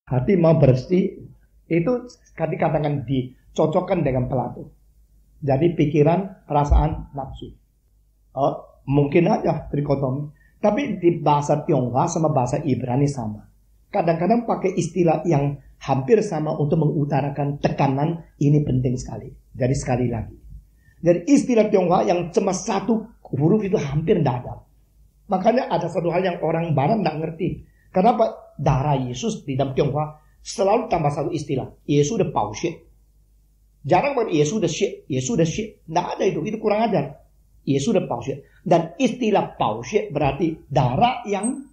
Hati mau bersih, itu dikatakan dicocokkan dengan pelatu. Jadi pikiran, perasaan, nafsu. Mungkin aja trikotomi. Tapi di bahasa Tionghoa sama bahasa Ibrani sama. Kadang-kadang pakai istilah yang hampir sama untuk mengutarakan tekanan. Ini penting sekali. Jadi sekali lagi. Jadi istilah Tionghoa yang cuma satu huruf itu hampir tidak ada. Makanya ada satu hal yang orang barat tidak ngerti. Kenapa darah Yesus di dalam Tionghoa selalu tambah satu istilah. Yesus de Pao Xue. Jarang banget Yesus de Xue. Yesus de Xue. Tidak ada itu. Itu kurang ajar. Yesus de Pao Xue. Dan istilah Pao Xue berarti darah yang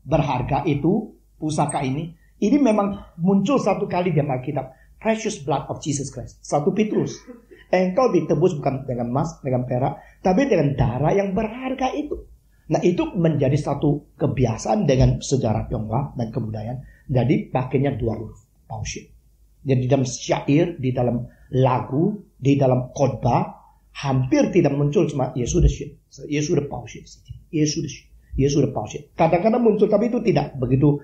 berharga itu. Pusaka ini memang muncul satu kali di Alkitab. Precious blood of Jesus Christ. 1 Petrus. Engkau ditebus bukan dengan emas, dengan perak, tapi dengan darah yang berharga itu. Nah itu menjadi satu kebiasaan dengan sejarah Tionghoa dan kebudayaan. Jadi pakainya 2 huruf. Pao Xue. Jadi di dalam syair, di dalam lagu, di dalam khotbah, hampir tidak muncul cuma Yesus de Xue. Yesus de Pao Xue. Yesus de Xue. Yesus de Pao Xue. Kadang-kadang muncul, tapi itu tidak begitu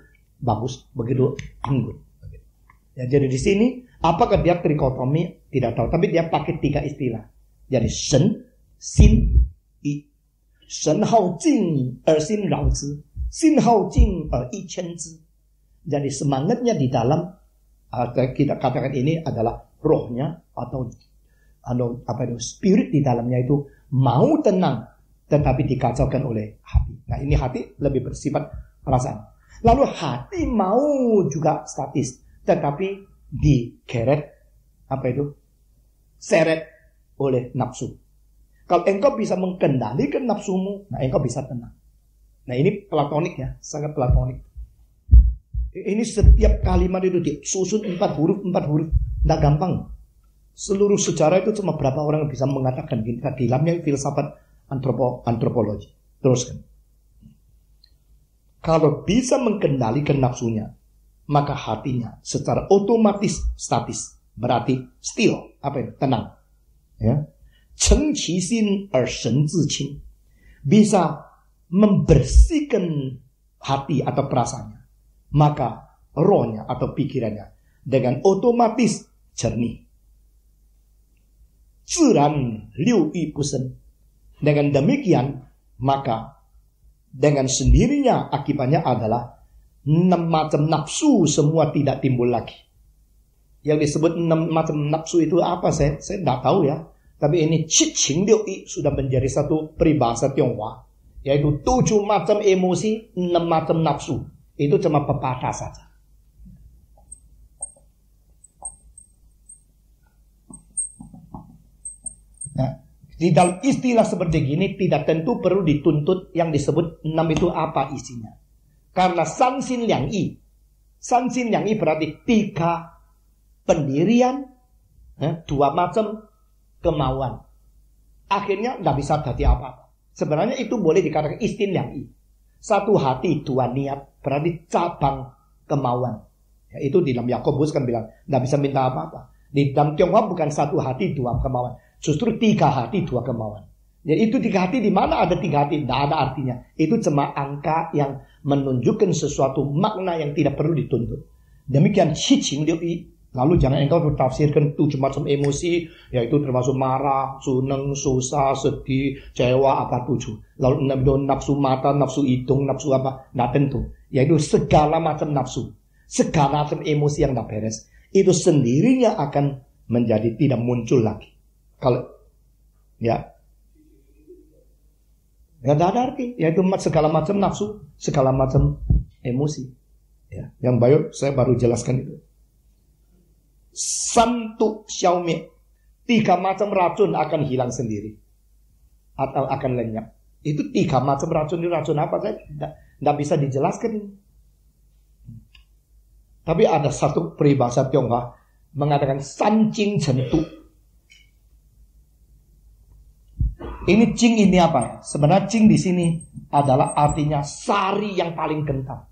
bagus, begitu anggun. Ya, jadi di sini apakah dia trikotomi tidak tahu, tapi dia pakai 3 istilah. Jadi shen, xin, yi. Shen hao jing er xin rao zi, xin hao jing er yi qian zi. Jadi semangatnya di dalam kita katakan ini adalah rohnya atau spirit di dalamnya itu mau tenang, tetapi dikacaukan oleh hati. Nah ini hati lebih bersifat perasaan. Lalu hati mau juga statis, tetapi digeret, seret oleh nafsu. Kalau engkau bisa mengendalikan nafsumu, nah engkau bisa tenang. Nah ini platonik ya, sangat platonik. Ini setiap kalimat itu disusun 4 huruf, tidak gampang. Seluruh sejarah itu cuma berapa orang yang bisa mengatakan di dalamnya filsafat antropologi. Teruskan. Kalau bisa mengendalikan nafsunya, maka hatinya secara otomatis statis. Berarti still, tenang. Ya. Cheng qi xin er shen zi qing. Bisa membersihkan hati atau perasaannya. Maka rohnya atau pikirannya dengan otomatis jernih. Ziran liu yu bu shen. Dengan demikian, maka dengan sendirinya akibatnya adalah 6 macam nafsu semua tidak timbul lagi. Yang disebut 6 macam nafsu itu apa? Saya tidak tahu ya. Tapi ini Qing Liu Yi sudah menjadi satu peribahasa Tionghoa. Yaitu 7 macam emosi, 6 macam nafsu. Itu cuma pepatah saja. Nah, di dalam istilah seperti gini tidak tentu perlu dituntut yang disebut 6 itu apa isinya. Karena san xin liang yi. San xin liang yi berarti 3 pendirian, 2 macam kemauan. Akhirnya tidak bisa jadi apa-apa. Sebenarnya itu boleh dikatakan istin liang yi. 1 hati 2 niat berarti cabang kemauan. Ya, itu di dalam Yakobus kan bilang tidak bisa minta apa-apa. Di dalam Tionghoa bukan 1 hati 2 kemauan. Justru 3 hati 2 kemauan. Ya itu 3 hati, di mana ada 3 hati? Tidak ada artinya. Itu cuma angka yang menunjukkan sesuatu makna yang tidak perlu dituntut. Demikian Qing Liu Yi. Lalu jangan engkau tafsirkan 7 macam emosi, yaitu termasuk marah, senang, susah, sedih, kecewa, apa 7. Lalu nafsu mata, nafsu hidung, nafsu apa? Tidak tentu. Yaitu segala macam nafsu, segala macam emosi yang tidak beres. Itu sendirinya akan menjadi tidak muncul lagi. Kalau ya nggak ada arti, yaitu segala macam nafsu, segala macam emosi. Ya, yang saya baru jelaskan itu. Santu xiaomie, 3 macam racun akan hilang sendiri atau akan lenyap. Itu 3 macam racun. Itu racun apa? Saya tidak bisa dijelaskan. Tapi ada satu peribahasa Tionghoa mengatakan san jing chen tu. Ini jing ini apa ya? Sebenarnya jing di sini adalah artinya sari yang paling kental.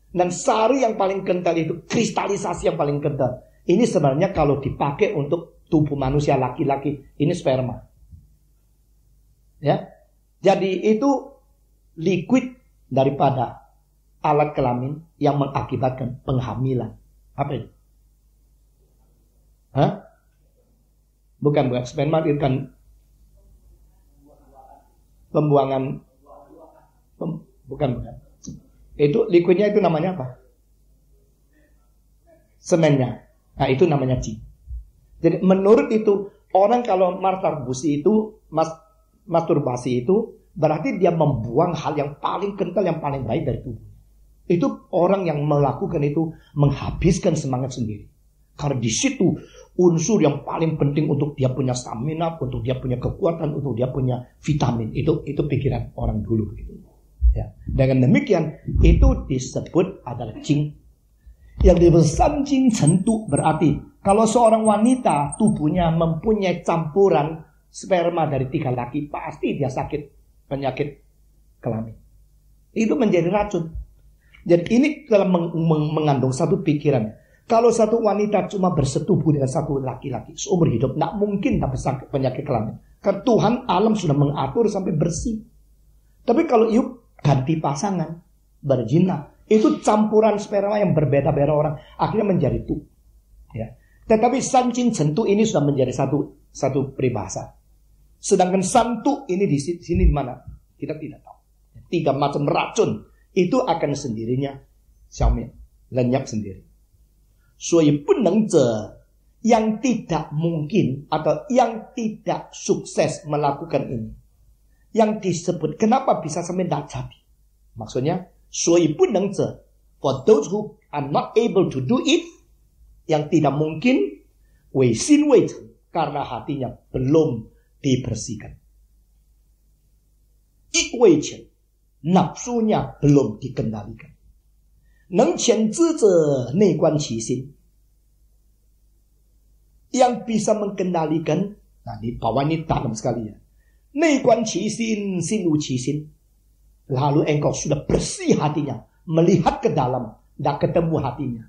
Dan sari yang paling kental itu kristalisasi yang paling kental. Ini sebenarnya kalau dipakai untuk tubuh manusia laki-laki, ini sperma. Ya. Jadi itu liquid daripada alat kelamin yang mengakibatkan penghamilan. Apa itu? Hah? Bukan. Sperma itu kan pembuangan. Bukan. Itu liquidnya itu namanya apa? Semennya. Nah, itu namanya cing. Jadi menurut itu, orang kalau masturbasi itu berarti dia membuang hal yang paling kental, yang paling baik dari tubuh. Itu orang yang melakukan itu menghabiskan semangat sendiri. Karena di situ unsur yang paling penting untuk dia punya stamina, untuk dia punya kekuatan, untuk dia punya vitamin. Itu pikiran orang dulu begitu. Ya. Dengan demikian itu disebut adalah jing. Yang dipesan jing sentuh berarti kalau seorang wanita tubuhnya mempunyai campuran sperma dari 3 laki, pasti dia sakit penyakit kelamin. Itu menjadi racun. Jadi ini telah mengandung satu pikiran. Kalau satu wanita cuma bersetubuh dengan satu laki-laki seumur hidup, tidak mungkin dapat sakit penyakit kelamin. Karena Tuhan alam sudah mengatur sampai bersih. Tapi kalau yuk ganti pasangan, berzina, itu campuran sperma yang berbeda-beda orang, akhirnya menjadi tuh. Ya. Tetapi sancing sentuh ini sudah menjadi satu peribahasa. Sedangkan santu ini di sini di mana? Kita tidak tahu. 3 macam racun itu akan sendirinya lenyap sendiri. Yang tidak mungkin atau yang tidak sukses melakukan ini, yang disebut kenapa bisa sampai tidak jadi? Maksudnya, for those who are not able to do it, yang tidak mungkin, karena hatinya belum dibersihkan. Nafsunya belum dikendalikan. Yang bisa mengendalikan, nah di bawah ini dalam sekali ya. Lalu engkau sudah bersih hatinya, melihat ke dalam, tidak ketemu hatinya.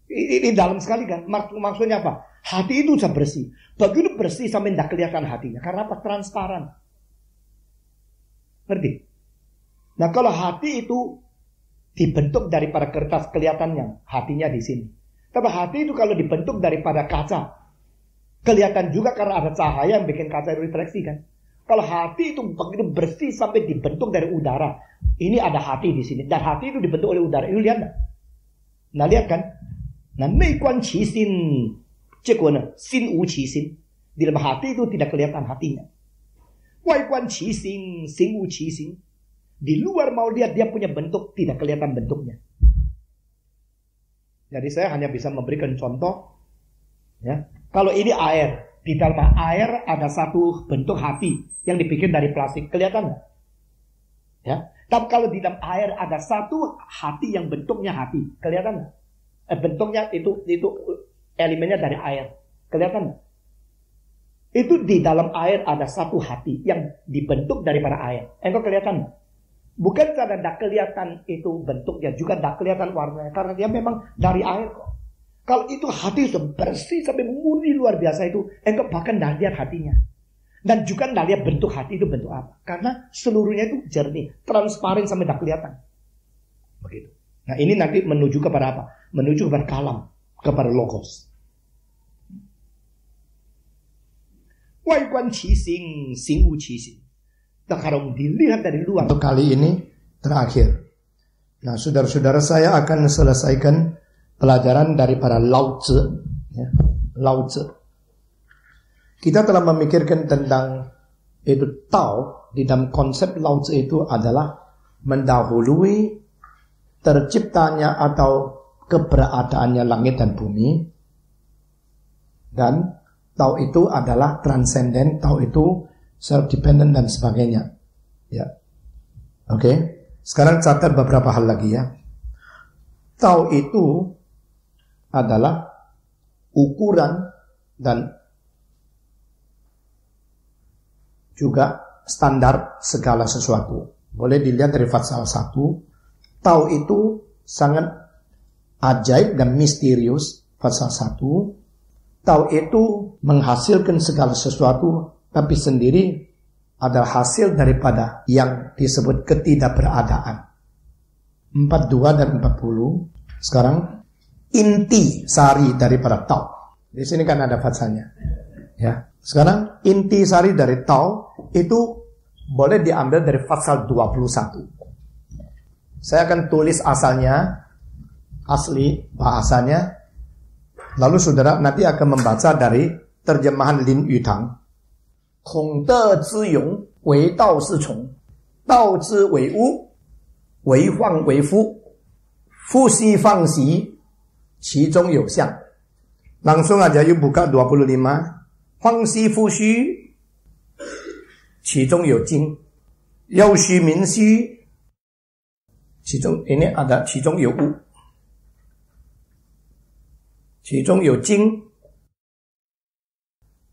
Ini dalam sekali kan? Maksudnya apa? Hati itu sudah bersih. Begitu bersih sampai tidak kelihatan hatinya. Karena apa? Transparan. Ngerti? Nah kalau hati itu dibentuk daripada kertas, kelihatannya hatinya di sini. Tapi hati itu kalau dibentuk daripada kaca, kelihatan juga karena ada cahaya yang bikin kaca itu refleksi kan. Kalau hati itu begitu bersih sampai dibentuk dari udara, ini ada hati di sini. Dan hati itu dibentuk oleh udara. Itu lihat nggak? Nah lihat kan? Nah neikuan cisin, cekuan sin u cisin. Di dalam hati itu tidak kelihatan hatinya. Waikuan cisin, sin u cisin. Di luar mau lihat dia punya bentuk, tidak kelihatan bentuknya. Jadi saya hanya bisa memberikan contoh. Ya, kalau ini air, di dalam air ada satu bentuk hati yang dibikin dari plastik, kelihatan nggak? Ya, tapi kalau di dalam air ada satu hati yang bentuknya hati, kelihatan nggak? Bentuknya itu elemennya dari air, kelihatan nggak? Itu di dalam air ada satu hati yang dibentuk daripada air. Engkau kelihatan nggak? Bukan karena tidak kelihatan itu bentuknya, juga tidak kelihatan warnanya. Karena dia memang dari air kok. Kalau itu hati sudah bersih sampai murni luar biasa itu, engkau bahkan tidak lihat hatinya. Dan juga tidak lihat bentuk hati itu bentuk apa. Karena seluruhnya itu jernih, transparan sampai tidak kelihatan. Begitu. Nah ini nanti menuju kepada apa? Menuju kepada kalam, kepada logos. Wai guan qi xing, xing wu qi xing. Kalau dilihat dari luar. Untuk kali ini terakhir. Nah, saudara-saudara, saya akan selesaikan pelajaran daripada Lao Tzu. Ya, Lao Tzu. Kita telah memikirkan tentang itu Tao. Di dalam konsep Lao Tzu itu adalah mendahului terciptanya atau keberadaannya langit dan bumi. Dan Tao itu adalah transenden. Tao itu self-dependent dan sebagainya. Ya. Oke. Sekarang catat beberapa hal lagi ya. Tao itu adalah ukuran dan juga standar segala sesuatu. Boleh dilihat dari pasal 1. Tao itu sangat ajaib dan misterius. Pasal 1. Tao itu menghasilkan segala sesuatu tapi sendiri adalah hasil daripada yang disebut ketidakberadaan. 42 dan 40. Sekarang inti sari daripada tau. Di sini kan ada fatsanya. Ya. Sekarang inti sari dari tau itu boleh diambil dari pasal 21. Saya akan tulis asalnya, asli bahasanya. Lalu saudara nanti akan membaca dari terjemahan Lin Yutang. Kong de zi yong, wei dao si chong. Dao zi wei wu, wei huang wei fu. Fu xi fang xi,其中有相. Langsung aja yuk buka 25. Huang xi fu xu, 其中有精. Yao xu min xu, 其中 ini ada 其中有物. 其中有精.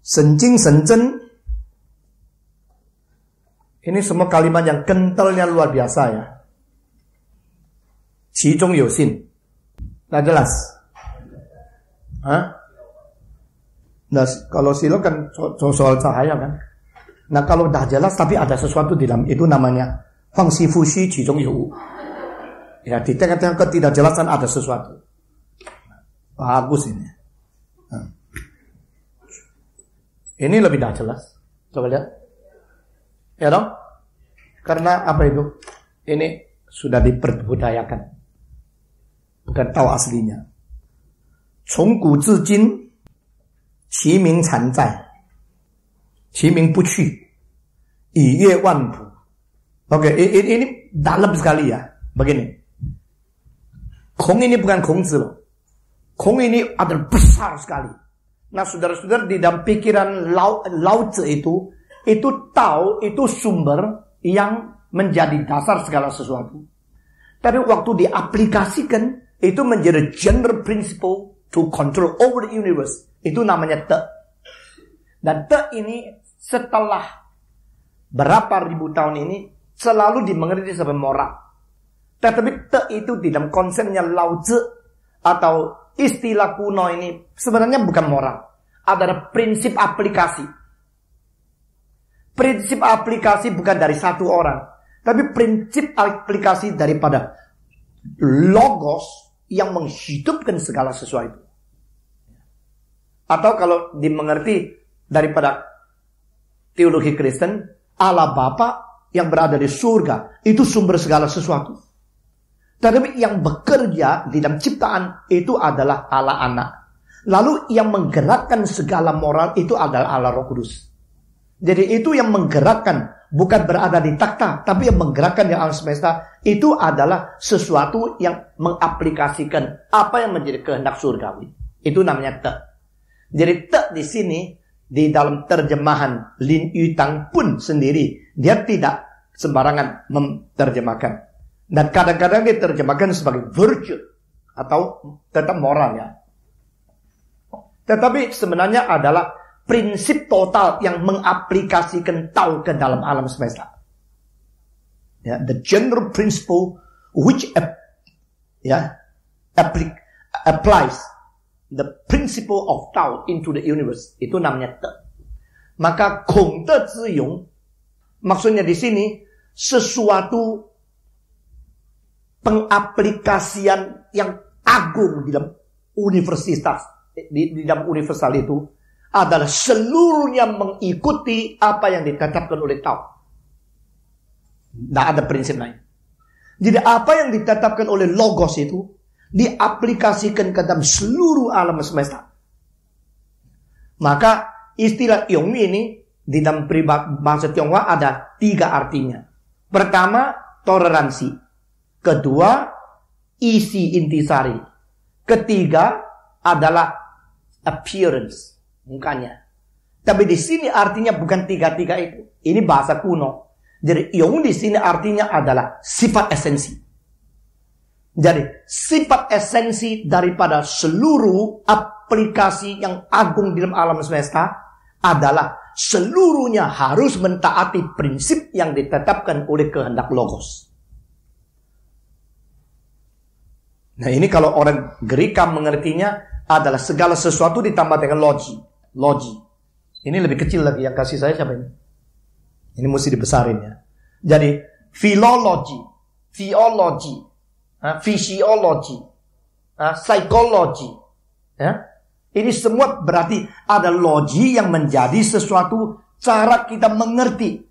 神经神真. Ini semua kalimat yang kentalnya luar biasa ya. 其中有信. Nah jelas. Hah? Nah kalau silo kan soal cahaya kan. Nah kalau dah jelas tapi ada sesuatu di dalam itu namanya Huang xi fu xu qi zhong you. Ya di tengah-tengah ketidakjelasan ada sesuatu. Bagus ini. Nah. Ini lebih dah jelas. Coba lihat. Ya dong? Karena apa itu? Ini sudah diperbudayakan. Bukan tahu aslinya. 从古至今其名常在其名不去以阅万谱. Oke, ini dalam sekali ya. Begini. Kong ini bukan Kongzi loh. Kong ini adalah besar sekali. Nah saudara-saudara di dalam pikiran Lao Tzu itu tahu itu sumber yang menjadi dasar segala sesuatu. Tapi waktu diaplikasikan itu menjadi general principle to control over the universe. Itu namanya Te. Dan Te ini setelah berapa ribu tahun ini selalu dimengerti sebagai moral. Tetapi Te itu di dalam konsepnya Lao Tzu atau istilah kuno ini sebenarnya bukan moral. Adalah prinsip aplikasi. Prinsip aplikasi bukan dari satu orang. Tapi prinsip aplikasi daripada logos yang menghidupkan segala sesuatu. Atau kalau dimengerti daripada teologi Kristen, Allah Bapa yang berada di surga itu sumber segala sesuatu. Tetapi yang bekerja di dalam ciptaan itu adalah Allah Anak. Lalu yang menggerakkan segala moral itu adalah Allah Roh Kudus. Jadi itu yang menggerakkan, bukan berada di takhta, tapi yang menggerakkan di alam semesta itu adalah sesuatu yang mengaplikasikan apa yang menjadi kehendak surgawi. Itu namanya Te. Jadi Te di sini di dalam terjemahan Lin Yutang pun sendiri dia tidak sembarangan menerjemahkan. Dan kadang-kadang diterjemahkan sebagai virtue atau tetap moral ya. Tetapi sebenarnya adalah prinsip total yang mengaplikasikan Tao ke dalam alam semesta. Ya, the general principle which applies the principle of Tao into the universe. Itu namanya Te. Maka Kong De Zi Yong maksudnya di sini sesuatu pengaplikasian yang agung di dalam universitas, di dalam universal itu adalah seluruhnya mengikuti apa yang ditetapkan oleh Tao. Tidak ada prinsip lain. Jadi apa yang ditetapkan oleh Logos itu diaplikasikan ke dalam seluruh alam semesta. Maka istilah Yong ini di dalam bahasa Tionghoa ada 3 artinya. Pertama, toleransi. Kedua, isi intisari. Ketiga adalah appearance, mukanya. Tapi di sini artinya bukan 3 itu. Ini bahasa kuno. Jadi Yong di sini artinya adalah sifat esensi. Jadi sifat esensi daripada seluruh aplikasi yang agung di dalam alam semesta adalah seluruhnya harus mentaati prinsip yang ditetapkan oleh kehendak Logos. Nah ini kalau orang Gerika mengertinya adalah segala sesuatu ditambah dengan logi. Ini lebih kecil lagi yang kasih saya siapa ini? Ini mesti dibesarin ya. Jadi filologi, theology, physiology, psychology, ya. Ini semua berarti ada logi yang menjadi sesuatu cara kita mengerti.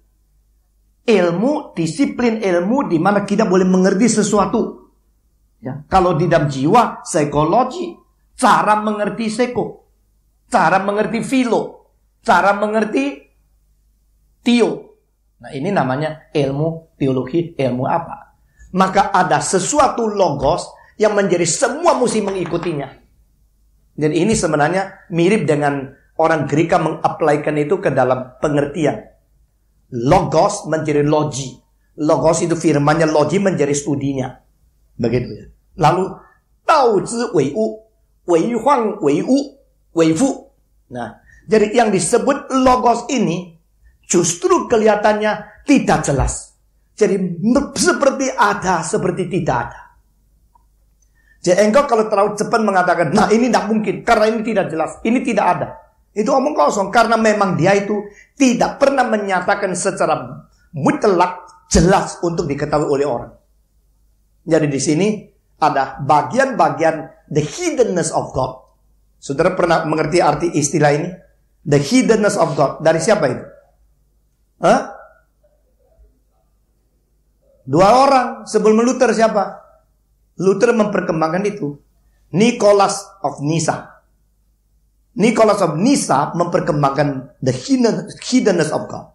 Ilmu, disiplin ilmu di mana kita boleh mengerti sesuatu. Ya. Kalau di dalam jiwa, psikologi, cara mengerti seko, cara mengerti filo, cara mengerti teo. Nah ini namanya ilmu teologi, ilmu apa? Maka ada sesuatu logos yang menjadi semua mesti mengikutinya. Dan ini sebenarnya mirip dengan orang Greka mengaplikan itu ke dalam pengertian. Logos menjadi logi. Logos itu firmannya, logi menjadi studinya. Begitu ya. Lalu, Dao Zi Wei Wu, Wei Huang Wei Wu, Wei Fu. Nah, jadi yang disebut logos ini justru kelihatannya tidak jelas. Jadi seperti ada, seperti tidak ada. Jadi engkau kalau terlalu cepat mengatakan, nah ini tidak mungkin, karena ini tidak jelas, ini tidak ada. Itu omong kosong, karena memang dia itu tidak pernah menyatakan secara mutlak jelas untuk diketahui oleh orang. Jadi di sini ada bagian-bagian the hiddenness of God. Saudara pernah mengerti arti istilah ini? The hiddenness of God. Dari siapa itu? Dua orang sebelum Luther siapa? Luther memperkembangkan itu. Nicholas of Nyssa. Nicholas of Nyssa memperkembangkan the hiddenness of God.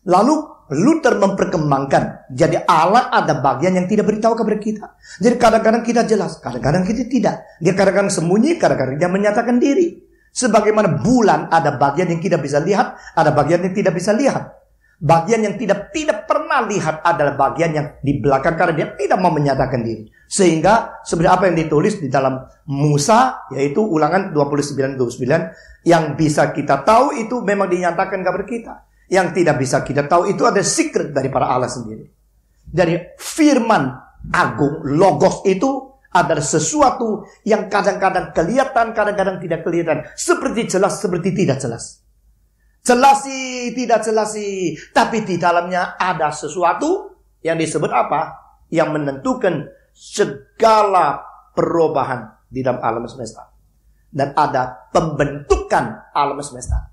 Lalu Luther memperkembangkan, jadi Allah ada bagian yang tidak beritahu kepada kita. Jadi kadang-kadang kita jelas, kadang-kadang kita tidak. Dia kadang-kadang sembunyi, kadang-kadang dia menyatakan diri. Sebagaimana bulan ada bagian yang kita bisa lihat, ada bagian yang tidak bisa lihat. Bagian yang tidak pernah lihat adalah bagian yang di belakang karena dia tidak mau menyatakan diri. Sehingga sebenarnya apa yang ditulis di dalam Musa, yaitu Ulangan 29:29, yang bisa kita tahu itu memang dinyatakan kepada kita. Yang tidak bisa kita tahu itu ada secret dari para Allah sendiri. Jadi firman agung, logos itu adalah sesuatu yang kadang-kadang kelihatan, kadang-kadang tidak kelihatan. Seperti jelas, seperti tidak jelas. Jelas sih, tidak jelas sih. Tapi di dalamnya ada sesuatu yang disebut apa? Yang menentukan segala perubahan di dalam alam semesta. Dan ada pembentukan alam semesta.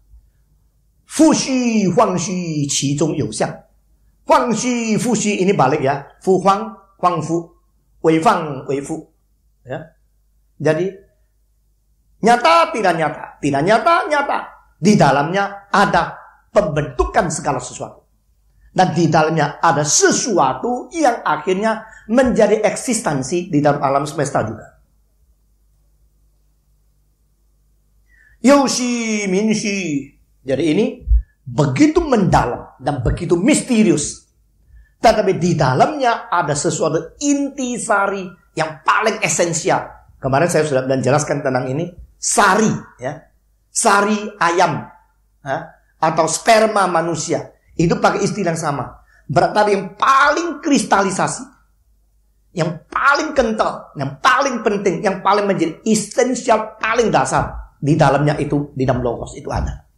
Fu xi, huang xi, qi zhong you xiang. Huang xi, fu xi, ini balik ya. Fu huang, huang fu. Wei fang, wei fu. Ya. Jadi, nyata, tidak nyata. Tidak nyata, nyata. Di dalamnya ada pembentukan segala sesuatu. Dan di dalamnya ada sesuatu yang akhirnya menjadi eksistensi di dalam alam semesta juga. Youxi min xi. Jadi ini begitu mendalam dan begitu misterius. Tetapi di dalamnya ada sesuatu intisari yang paling esensial. Kemarin saya sudah menjelaskan tentang ini. Sari, ya. Sari ayam, atau sperma manusia. Itu pakai istilah yang sama. Berarti yang paling kristalisasi, yang paling kental, yang paling penting, yang paling menjadi esensial, paling dasar. Di dalamnya itu, di dalam logos itu ada.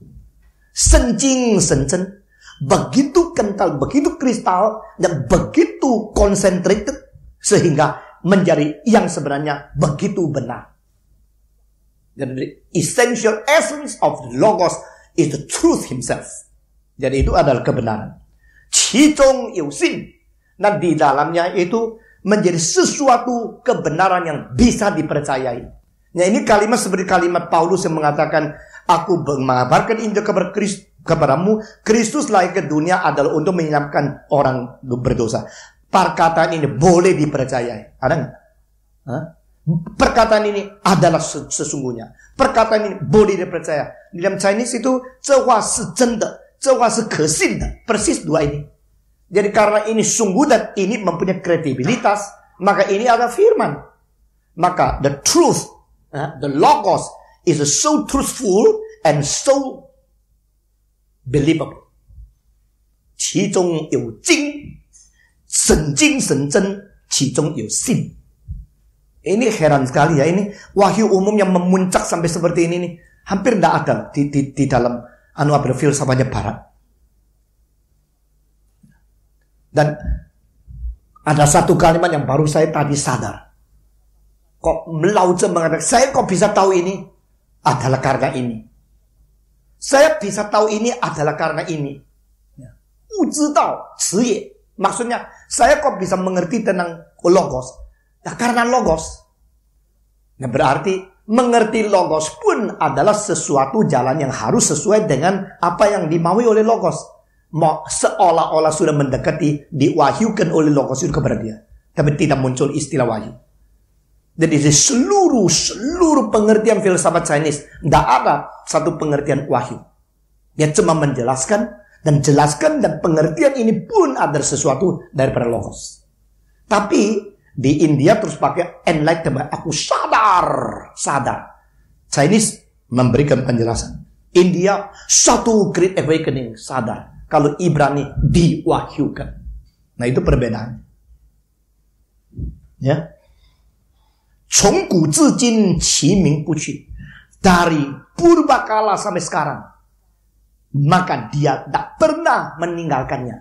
Senjing sencen, begitu kental, begitu kristal, dan begitu concentrated, sehingga menjadi yang sebenarnya begitu benar. Jadi the essential essence of the logos is the truth himself. Jadi itu adalah kebenaran. Qi zhong you xin. Dan di dalamnya itu menjadi sesuatu kebenaran yang bisa dipercayai. Nah ini kalimat seperti kalimat Paulus yang mengatakan, aku mengabarkan Injil kepadamu, Kristus lahir ke dunia adalah untuk menyelamatkan orang berdosa. Perkataan ini boleh dipercayai. Ada nggak? Perkataan ini adalah sesungguhnya. Perkataan ini boleh dipercaya. Di dalam Chinese itu, 这话是真的, 这话是可信的. Persis dua ini. Jadi karena ini sungguh dan ini mempunyai kredibilitas, maka ini ada firman. Maka the truth, the logos is so truthful and so believable. 其中有经, 神经神真, 其中有信. Ini heran sekali ya, ini wahyu umum yang memuncak sampai seperti ini nih. Hampir tidak ada di dalam filsafatnya barat. Dan ada satu kalimat yang baru saya tadi sadar. Kok Lao Tzu mengatakan, saya kok bisa tahu ini adalah karena ini. Saya bisa tahu ini adalah karena ini. Wu zhi dao, ci ye. Maksudnya, saya kok bisa mengerti tentang logos. Nah, karena logos. Nah, berarti mengerti logos pun adalah sesuatu jalan yang harus sesuai dengan apa yang dimaui oleh logos. Seolah-olah sudah mendekati, diwahyukan oleh logos itu kepada dia. Tapi tidak muncul istilah wahyu. Jadi seluruh pengertian filsafat Chinese, tidak ada satu pengertian wahyu. Dia cuma menjelaskan dan pengertian ini pun ada sesuatu daripada logos. Tapi di India terus pakai enlightenment. Aku sadar. Chinese memberikan penjelasan. India satu great awakening, sadar. Kalau Ibrani diwahyukan. Nah, itu perbedaan. Ya. 从古至今其名不去. Dari purbakala sampai sekarang, maka dia tidak pernah meninggalkannya,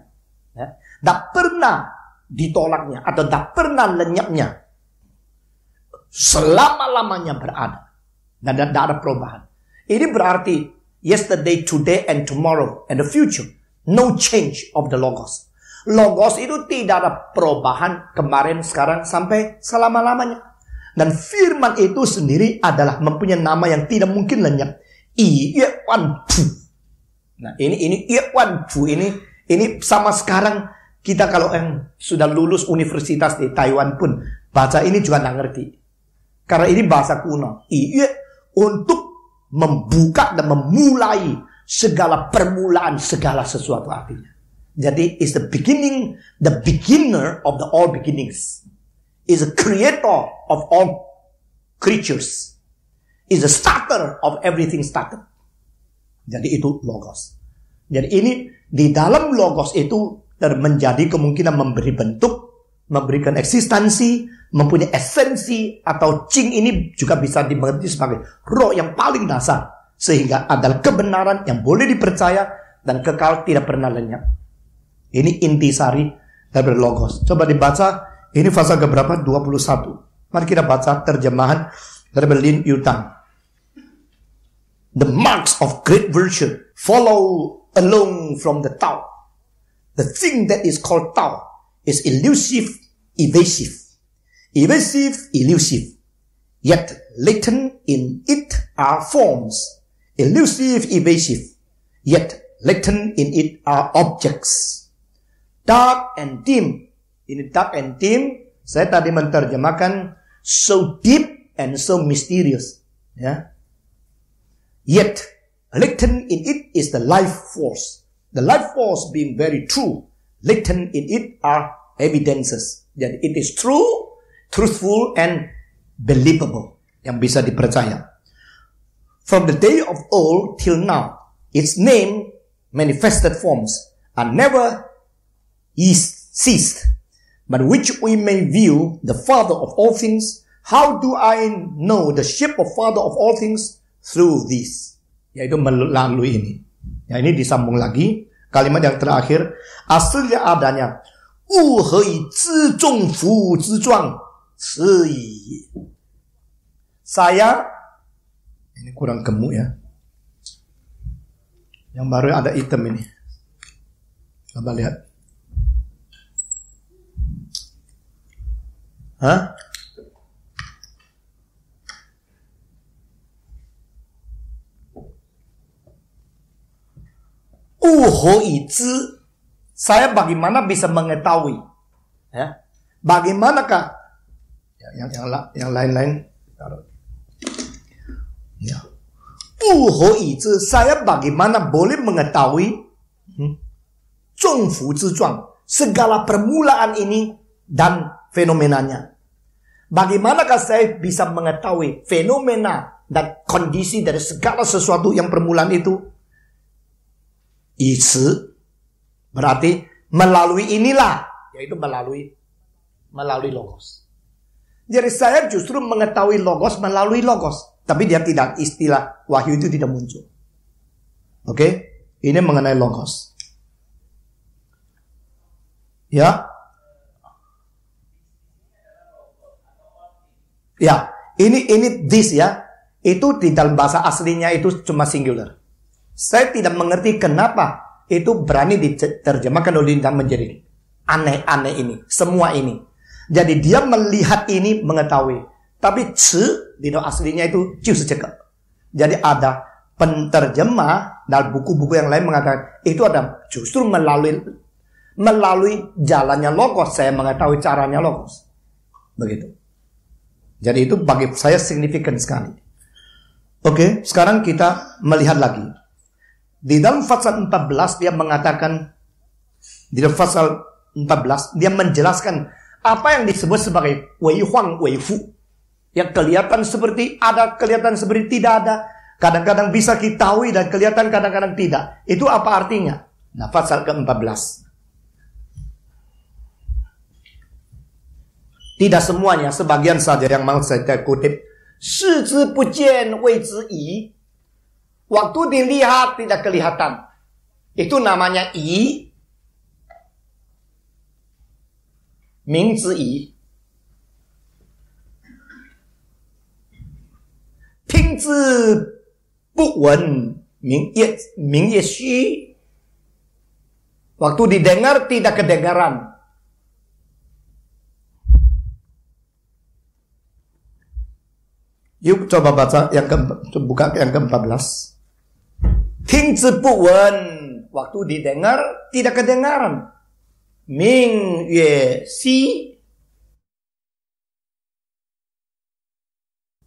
tidak pernah ditolaknya atau tidak pernah lenyapnya. Selama-lamanya berada dan tidak ada perubahan. Ini berarti yesterday, today, and tomorrow, and the future, no change of the logos. Logos itu tidak ada perubahan kemarin, sekarang, sampai selama-lamanya. Dan firman itu sendiri adalah mempunyai nama yang tidak mungkin lenyap. Yi Yue Wan Pu. Nah, ini Yue Wan Pu ini sama sekarang kita kalau yang sudah lulus universitas di Taiwan pun baca ini juga nggak ngerti. Karena ini bahasa kuno. Yi Yue untuk membuka dan memulai segala permulaan segala sesuatu artinya. Jadi is the beginning, the beginner of the all beginnings. Is a creator of all creatures. Is a starter of everything started. Jadi itu logos. Jadi ini di dalam logos itu menjadi kemungkinan memberi bentuk, memberikan eksistensi, mempunyai esensi, atau Qing ini juga bisa dimengerti sebagai roh yang paling dasar. Sehingga adalah kebenaran yang boleh dipercaya dan kekal tidak pernah lenyap. Ini intisari dari logos. Coba dibaca. Ini pasal keberapa? 21. Mari kita baca terjemahan dari Lin Yutang. The marks of great virtue follow along from the Tao. The thing that is called Tao is elusive, evasive. Evasive, elusive. Yet latent in it are forms. Elusive, evasive. Yet latent in it are objects. Dark and dim. Ini dark and dim, saya tadi menerjemahkan so deep and so mysterious. Ya. Yet, latent in it is the life force. The life force being very true. Latent in it are evidences. Jadi, it is true, truthful, and believable. Yang bisa dipercaya. From the day of old till now, its name, manifested forms, are never ceased. But which we may view the Father of all things. How do I know the shape of Father of all things? Through this. Yaitu melalui ini. Ya, ini disambung lagi. Kalimat yang terakhir. Aslinya adanya. Wu hei zi zhong fu zi zhuang. Ci yi. Saya. Ini kurang gemuk ya. Yang baru ada hitam ini. Coba lihat. Hah? Saya bagaimana bisa mengetahui? Ya. Bagaimanakah? Yang lain-lain. Ya. Saya bagaimana boleh mengetahui? Zhongfu zizhuang. Segala permulaan ini dan fenomenanya. Bagaimanakah saya bisa mengetahui fenomena dan kondisi dari segala sesuatu yang permulaan itu? Isi berarti melalui inilah, yaitu melalui logos. Jadi saya justru mengetahui logos melalui logos, tapi dia tidak, istilah wahyu itu tidak muncul. Oke? Ini mengenai logos. Ya. Ya, ini this ya. Itu di dalam bahasa aslinya itu cuma singular. Saya tidak mengerti kenapa itu berani diterjemahkan oleh Lintang menjadi aneh-aneh ini. Semua ini. Jadi dia melihat ini mengetahui. Tapi di dalam aslinya itu jadi ada penterjemah dalam buku-buku yang lain mengatakan itu ada justru melalui jalannya logos saya mengetahui caranya logos. Begitu. Jadi itu bagi saya signifikan sekali. Oke, sekarang kita melihat lagi. Di dalam pasal 14 dia mengatakan, di dalam pasal 14 dia menjelaskan apa yang disebut sebagai wei huang wei fu. Yang kelihatan seperti ada, kelihatan seperti tidak ada. Kadang-kadang bisa ketahui dan kelihatan kadang-kadang tidak. Itu apa artinya? Nah, pasal ke-14. Tidak semuanya, sebagian saja yang mau saya kutip. Shi zi bu jian wei zi yi. Waktu dilihat tidak kelihatan. Itu namanya yi. Ming zi yi. Ting zi bu wen ming ye xu. Waktu didengar tidak kedengaran. Yuk coba baca buka yang ke-14. Ting zi bu wen, waktu didengar tidak kedengaran. Ming yue xi,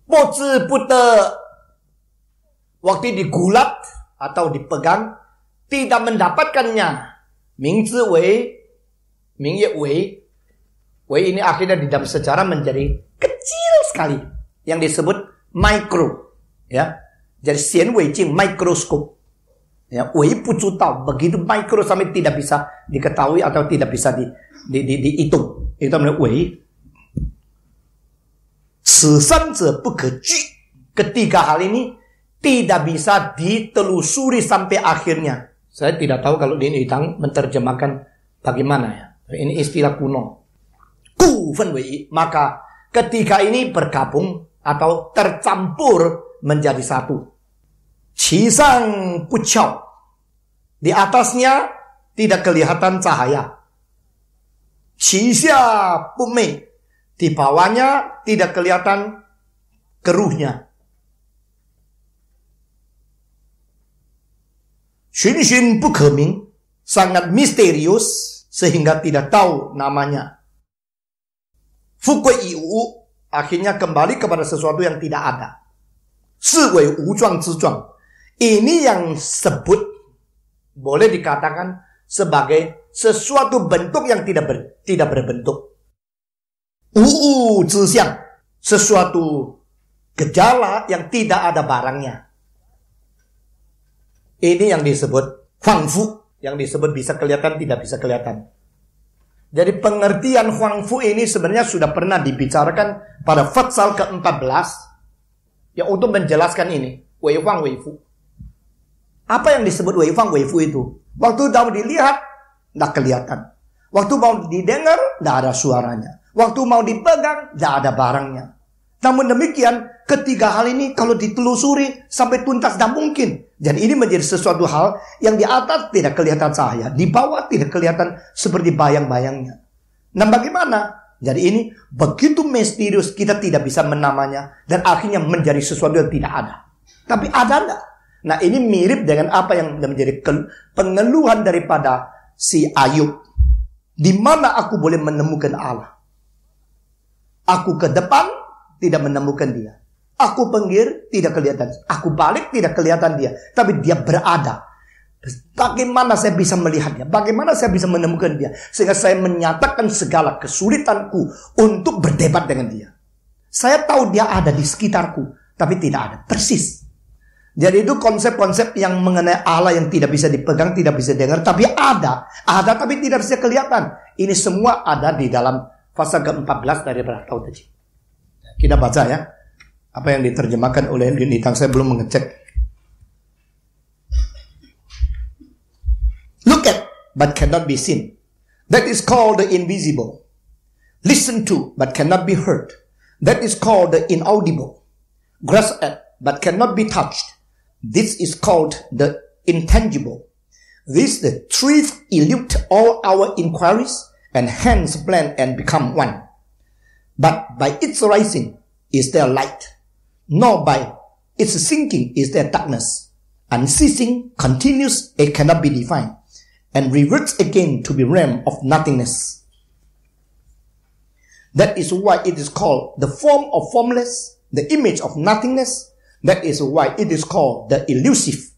bo zi bu de, waktu digulat atau dipegang tidak mendapatkannya. Ming zi wei, ming ye wei. Wei ini akhirnya di dalam sejarah menjadi kecil sekali. Yang disebut micro, ya. Jadi xian wei jing mikroskop, ya. Wei bu zhu dao, begitu micro sampai tidak bisa diketahui atau tidak bisa dihitung. Itu namanya wei. Si san ze bu ke ju. Ketiga hal ini tidak bisa ditelusuri sampai akhirnya. Saya tidak tahu kalau ini Lintang menerjemahkan bagaimana ya. Ini istilah kuno. Gu fen wei, maka ketiga ini bergabung atau tercampur menjadi satu. Qi sang bu qiao. Di atasnya tidak kelihatan cahaya. Qi xia bu mei. Di bawahnya tidak kelihatan keruhnya. Xun xun bu ke ming. Sangat misterius sehingga tidak tahu namanya. Fu gui yi wu. Akhirnya kembali kepada sesuatu yang tidak ada. Si wei wu zhuang zi zhuang. Ini yang sebut boleh dikatakan sebagai sesuatu bentuk yang tidak berbentuk. Wu zi xiang, sesuatu gejala yang tidak ada barangnya. Ini yang disebut huang fu, yang disebut bisa kelihatan tidak bisa kelihatan. Jadi pengertian huang fu ini sebenarnya sudah pernah dibicarakan pada pasal ke-14 yang untuk menjelaskan ini, wei huang wei fu. Apa yang disebut wei huang wei fu itu? Waktu mau dilihat tidak kelihatan. Waktu mau didengar tidak ada suaranya. Waktu mau dipegang tidak ada barangnya. Namun demikian, ketiga hal ini kalau ditelusuri sampai tuntas tidak mungkin. Jadi ini menjadi sesuatu hal yang di atas tidak kelihatan cahaya, di bawah tidak kelihatan seperti bayang-bayangnya. Nah bagaimana? Jadi ini begitu misterius kita tidak bisa menamanya dan akhirnya menjadi sesuatu yang tidak ada. Tapi ada enggak? Nah ini mirip dengan apa yang menjadi pengeluhan daripada si Ayub. Di mana aku boleh menemukan Allah? Aku ke depan tidak menemukan dia. Aku pinggir tidak kelihatan. Aku balik tidak kelihatan dia. Tapi dia berada. Bagaimana saya bisa melihatnya? Bagaimana saya bisa menemukan dia? Sehingga saya menyatakan segala kesulitanku untuk berdebat dengan dia. Saya tahu dia ada di sekitarku. Tapi tidak ada. Persis. Jadi itu konsep-konsep yang mengenai Allah yang tidak bisa dipegang, tidak bisa dengar. Tapi ada. Ada tapi tidak bisa kelihatan. Ini semua ada di dalam pasal ke-14 dari Tao Te Ching. Kita baca ya. Apa yang diterjemahkan oleh Lintang, saya belum mengecek. Look at, but cannot be seen. That is called the invisible. Listen to, but cannot be heard. That is called the inaudible. Grasped at, but cannot be touched. This is called the intangible. This the truth elude all our inquiries, and hence blend and become one. But by its rising is there light, nor by its sinking is there darkness. Unceasing, continuous, it cannot be defined, and reverts again to the realm of nothingness. That is why it is called the form of formless, the image of nothingness. That is why it is called the elusive.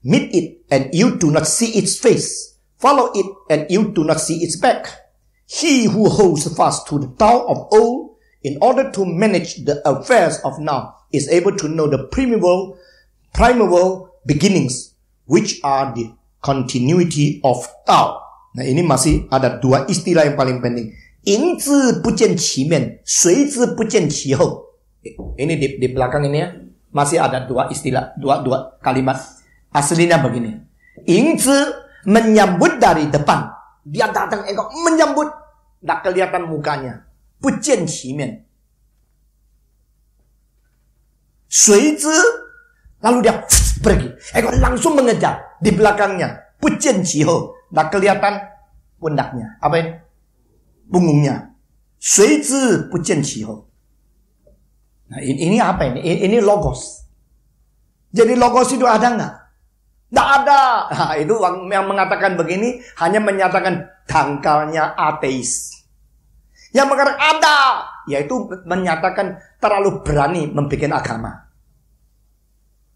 Meet it, and you do not see its face. Follow it, and you do not see its back. He who holds fast to the Tao of old, in order to manage the affairs of now, is able to know the primeval beginnings, which are the continuity of Tao. Nah, ini masih ada dua istilah yang paling penting. 迎之不见其面，随之不见其后. Ini di belakang ini ya, masih ada dua istilah, dua kalimat. Aslinya begini. 迎之 menyambut dari depan. Dia datang engkau menyambut, tak kelihatan mukanya. 不见其面. 随之 lalu dia pergi. Engkau langsung mengejar di belakangnya. 不见其后, tak kelihatan pundaknya. Apa ini? Punggungnya. 随之不见其后. Nah, ini apa ini? Ini logos. Jadi logos itu ada nggak? Nggak ada. Nah, itu yang mengatakan begini hanya menyatakan dangkalnya ateis. Yang mengatakan ada, yaitu menyatakan terlalu berani membuat agama.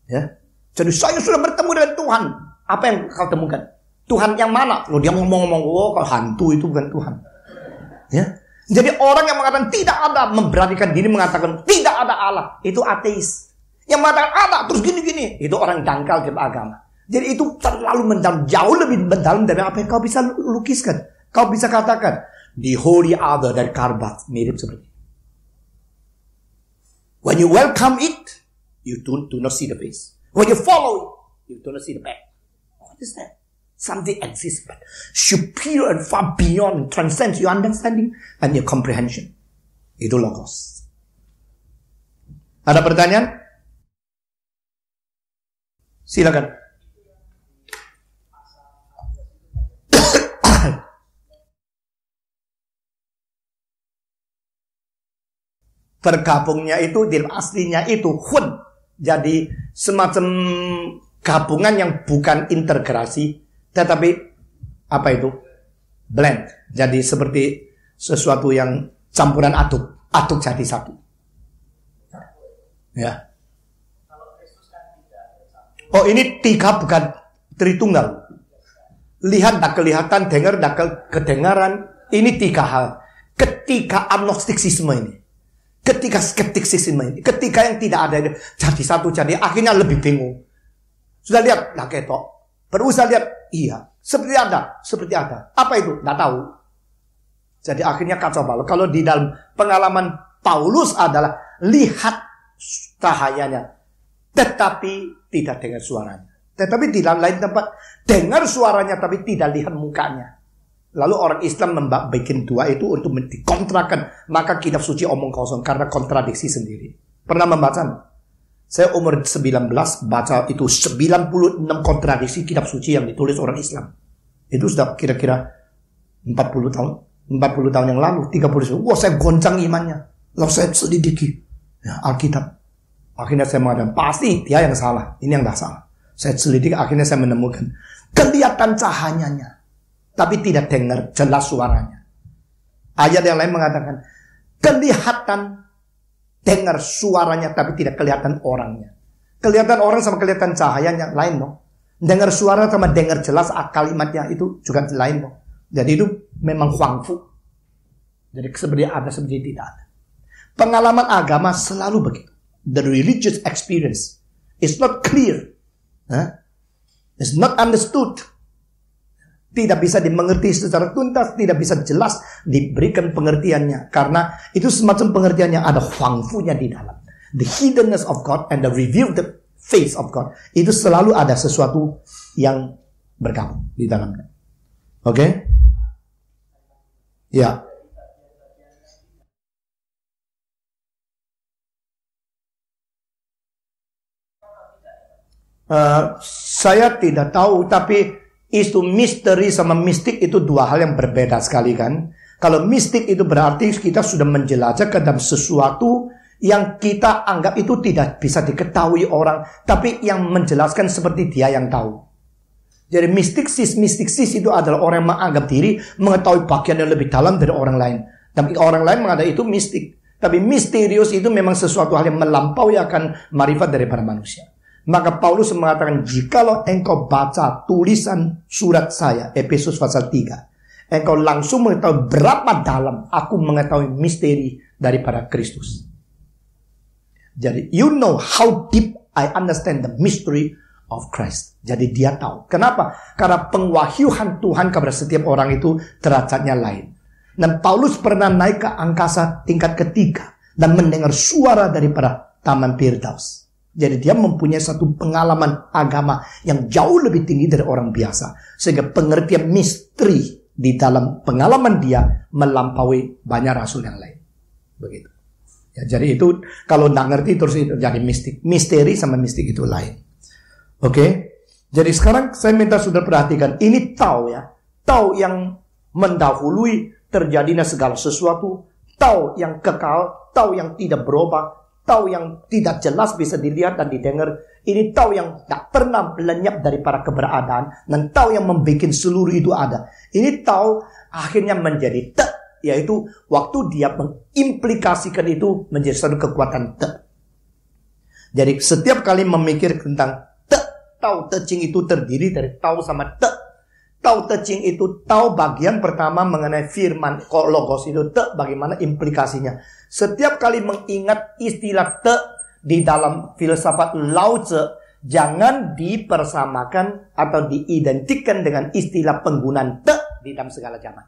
Ya. Jadi saya sudah bertemu dengan Tuhan. Apa yang kau temukan? Tuhan yang mana? Loh, dia ngomong-ngomong, oh kalau hantu itu bukan Tuhan. Ya. Jadi orang yang mengatakan tidak ada, memberanikan diri mengatakan tidak ada Allah, itu ateis. Yang mengatakan ada, terus gini-gini, itu orang dangkal dalam agama. Jadi itu terlalu mendalam, jauh lebih mendalam dari apa yang kau bisa lukiskan. Kau bisa katakan, the holy other dari Karbat, mirip seperti itu. When you welcome it, you do not see the face. When you follow it, you do not see the back. What is that? Something exists, but superior and far beyond, transcends your understanding and your comprehension. Itu logos. Ada pertanyaan? Silakan. Tergabungnya itu, aslinya itu hun. Jadi semacam gabungan yang bukan integrasi, tetapi apa itu? Blend. Jadi seperti sesuatu yang campuran aduk jadi satu. Ya. Oh, ini tiga bukan Tritunggal. Lihat tak kelihatan, dengar tak kedengaran. Ini tiga hal. Ketika agnostisisme ini, ketika skeptisisme ini, ketika yang tidak ada ini, jadi satu, jadi akhirnya lebih bingung. Sudah lihat, tak ketok. Berusaha lihat, iya. Seperti ada. Apa itu? Tidak tahu. Jadi akhirnya kacau balau. Kalau di dalam pengalaman Paulus adalah lihat cahayanya, tetapi tidak dengar suaranya. Tetapi di dalam lain tempat, dengar suaranya tapi tidak lihat mukanya. Lalu orang Islam bikin dua itu untuk dikontrakan. Maka kitab suci omong kosong karena kontradiksi sendiri. Pernah membaca? Saya umur 19 baca itu 96 kontradiksi kitab suci yang ditulis orang Islam. Itu sudah kira-kira 40 tahun yang lalu, 30 tahun. Wah, saya goncang imannya. Lalu saya selidiki ya, Alkitab. Akhirnya saya mengatakan, pasti dia yang salah. Ini yang dah salah. Saya selidiki, akhirnya saya menemukan kelihatan cahayanya, tapi tidak dengar jelas suaranya. Ayat yang lain mengatakan, kelihatan dengar suaranya tapi tidak kelihatan orangnya. Kelihatan orang sama kelihatan cahayanya lain dong. Dengar suara sama dengar jelas kalimatnya itu juga lain dong. Jadi itu memang huangfu. Jadi seperti ada, seperti tidak ada. Pengalaman agama selalu begitu. The religious experience is not clear. It's not understood. Tidak bisa dimengerti secara tuntas, tidak bisa jelas diberikan pengertiannya. Karena itu semacam pengertiannya ada huangfunya di dalam. The hiddenness of God and the revealed face of God. Itu selalu ada sesuatu yang bergabung di dalamnya. Oke? Ya. Saya tidak tahu, tapi isu misteri sama mistik itu dua hal yang berbeda sekali kan. Kalau mistik itu berarti kita sudah menjelajah ke dalam sesuatu yang kita anggap itu tidak bisa diketahui orang, tapi yang menjelaskan seperti dia yang tahu. Jadi mistiksis itu adalah orang yang menganggap diri mengetahui bagian yang lebih dalam dari orang lain. Tapi orang lain menganggap itu mistik. Tapi misterius itu memang sesuatu hal yang melampaui akan marifat daripada manusia. Maka Paulus mengatakan, jikalau engkau baca tulisan surat saya, Efesus pasal 3, engkau langsung mengetahui berapa dalam aku mengetahui misteri daripada Kristus. Jadi, you know how deep I understand the mystery of Christ. Jadi dia tahu. Kenapa? Karena pengwahyuan Tuhan kepada setiap orang itu derajatnya lain. Dan Paulus pernah naik ke angkasa tingkat ketiga dan mendengar suara daripada Taman Firdaus. Jadi dia mempunyai satu pengalaman agama yang jauh lebih tinggi dari orang biasa. Sehingga pengertian misteri di dalam pengalaman dia melampaui banyak rasul yang lain. Begitu. Ya, jadi itu kalau nggak ngerti terus itu jadi mistik. Misteri sama mistik itu lain. Oke. Jadi sekarang saya minta saudara perhatikan. Ini tahu ya. Tahu yang mendahului terjadinya segala sesuatu. Tahu yang kekal. Tahu yang tidak berubah. Tahu yang tidak jelas bisa dilihat dan didengar. Ini tahu yang tak pernah lenyap daripada keberadaan. Dan tahu yang membuat seluruh itu ada. Ini tahu akhirnya menjadi te. Yaitu waktu dia mengimplikasikan itu menjadi satu kekuatan te. Jadi setiap kali memikir tentang te. Tahu tecing itu terdiri dari tahu sama te. Tahu tecing itu tahu bagian pertama mengenai firman logos itu te, bagaimana implikasinya. Setiap kali mengingat istilah te di dalam filsafat Lao Tzu, jangan dipersamakan atau diidentikan dengan istilah penggunaan te di dalam segala zaman.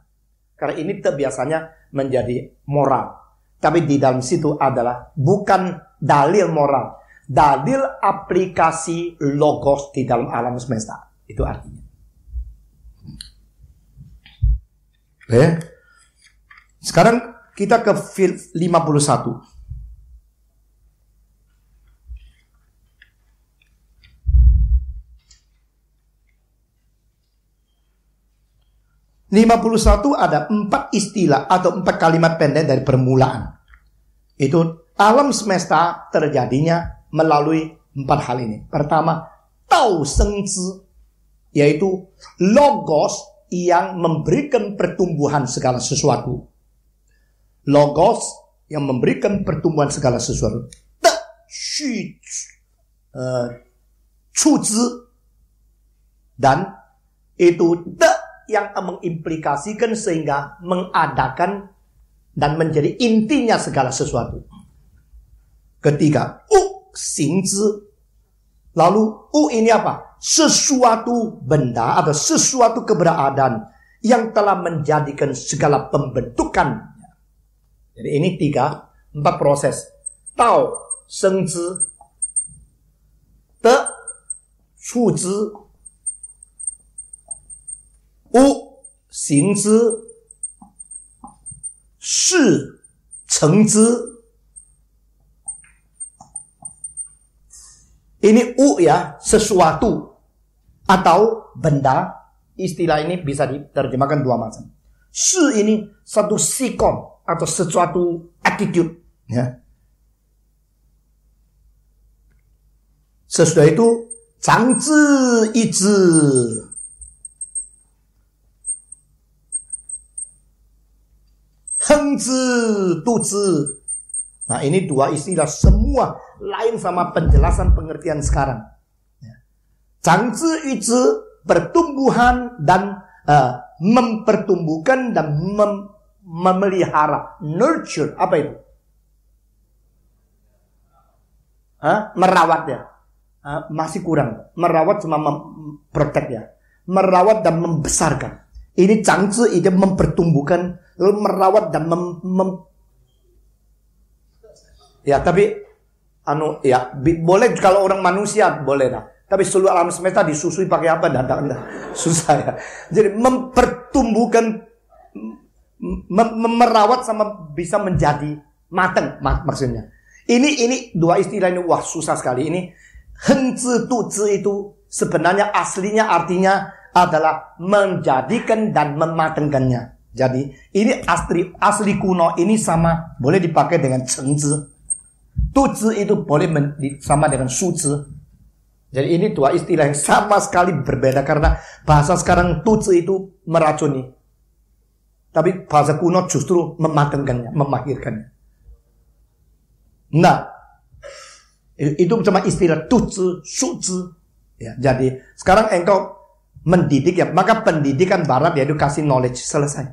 Karena ini te biasanya menjadi moral. Tapi di dalam situ adalah bukan dalil moral, dalil aplikasi logos di dalam alam semesta. Itu artinya. Oke. Sekarang kita ke 51. 51 ada 4 istilah atau 4 kalimat pendek dari permulaan. Itu alam semesta terjadinya melalui 4 hal ini. Pertama, Tao Sheng Zhi, yaitu logos yang memberikan pertumbuhan segala sesuatu. Logos yang memberikan pertumbuhan segala sesuatu. De Xu Chu Zhi, dan itu de yang mengimplikasikan sehingga mengadakan dan menjadi intinya segala sesuatu. Ketiga, U Xing Zhi. Lalu U ini apa? Sesuatu benda atau sesuatu keberadaan yang telah menjadikan segala pembentukan. Jadi ini 4 proses. Tao Sheng Zhi, De Chu Zhi, U Xing Zhi, Shi Cheng Zhi. Ini U ya, sesuatu atau benda. Istilah ini bisa diterjemahkan 2 macam. Shi ini satu sikon atau sesuatu attitude ya. Sesudah itu Zhang Zhi Yi Zhi. Heng Zhi Du Zhi. Nah ini 2 istilah, semua lain sama penjelasan pengertian sekarang. Zhang Zhi Yi Zhi, pertumbuhan dan mempertumbuhkan dan memelihara. Nurture, apa itu? Merawat ya. Masih kurang. Merawat cuma protect ya. Merawat dan membesarkan. Ini Zhang Zhi itu mempertumbuhkan, lalu merawat dan ya, tapi ya boleh kalau orang manusia boleh lah. Tapi seluruh alam semesta disusui pakai apa? Susah ya. Jadi mempertumbuhkan, merawat sama bisa menjadi mateng maksudnya. Ini dua istilah ini wah susah sekali. Ini hengzi tuzi itu sebenarnya aslinya artinya adalah menjadikan dan mematengkannya. Jadi ini asli kuno ini sama boleh dipakai dengan cengzi. Tuzi itu boleh sama dengan suzi. Jadi ini dua istilah yang sama sekali berbeda karena bahasa sekarang tuzi itu meracuni. Tapi bahasa kuno justru mematengkannya, memahirkannya. Nah, itu cuma istilah tuzi, suzi. Ya, jadi sekarang engkau mendidik ya, maka pendidikan barat ya edukasi knowledge selesai.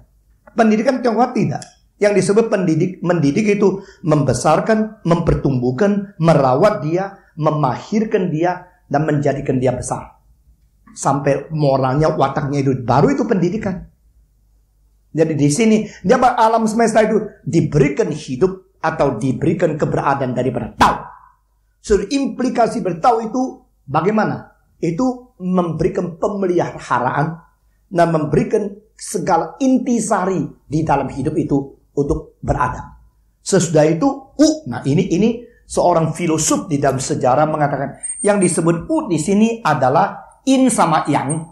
Pendidikan Tionghoa tidak. Yang disebut mendidik itu membesarkan, mempertumbuhkan, merawat dia, memahirkan dia, dan menjadikan dia besar. Sampai moralnya, wataknya itu, baru itu pendidikan. Jadi di sini, dia alam semesta itu diberikan hidup atau diberikan keberadaan daripada Tao. So, implikasi bertau itu bagaimana? Itu memberikan pemeliharaan dan memberikan segala intisari di dalam hidup itu untuk berada. Sesudah itu, nah ini seorang filosof di dalam sejarah mengatakan yang disebut di sini adalah in sama yang,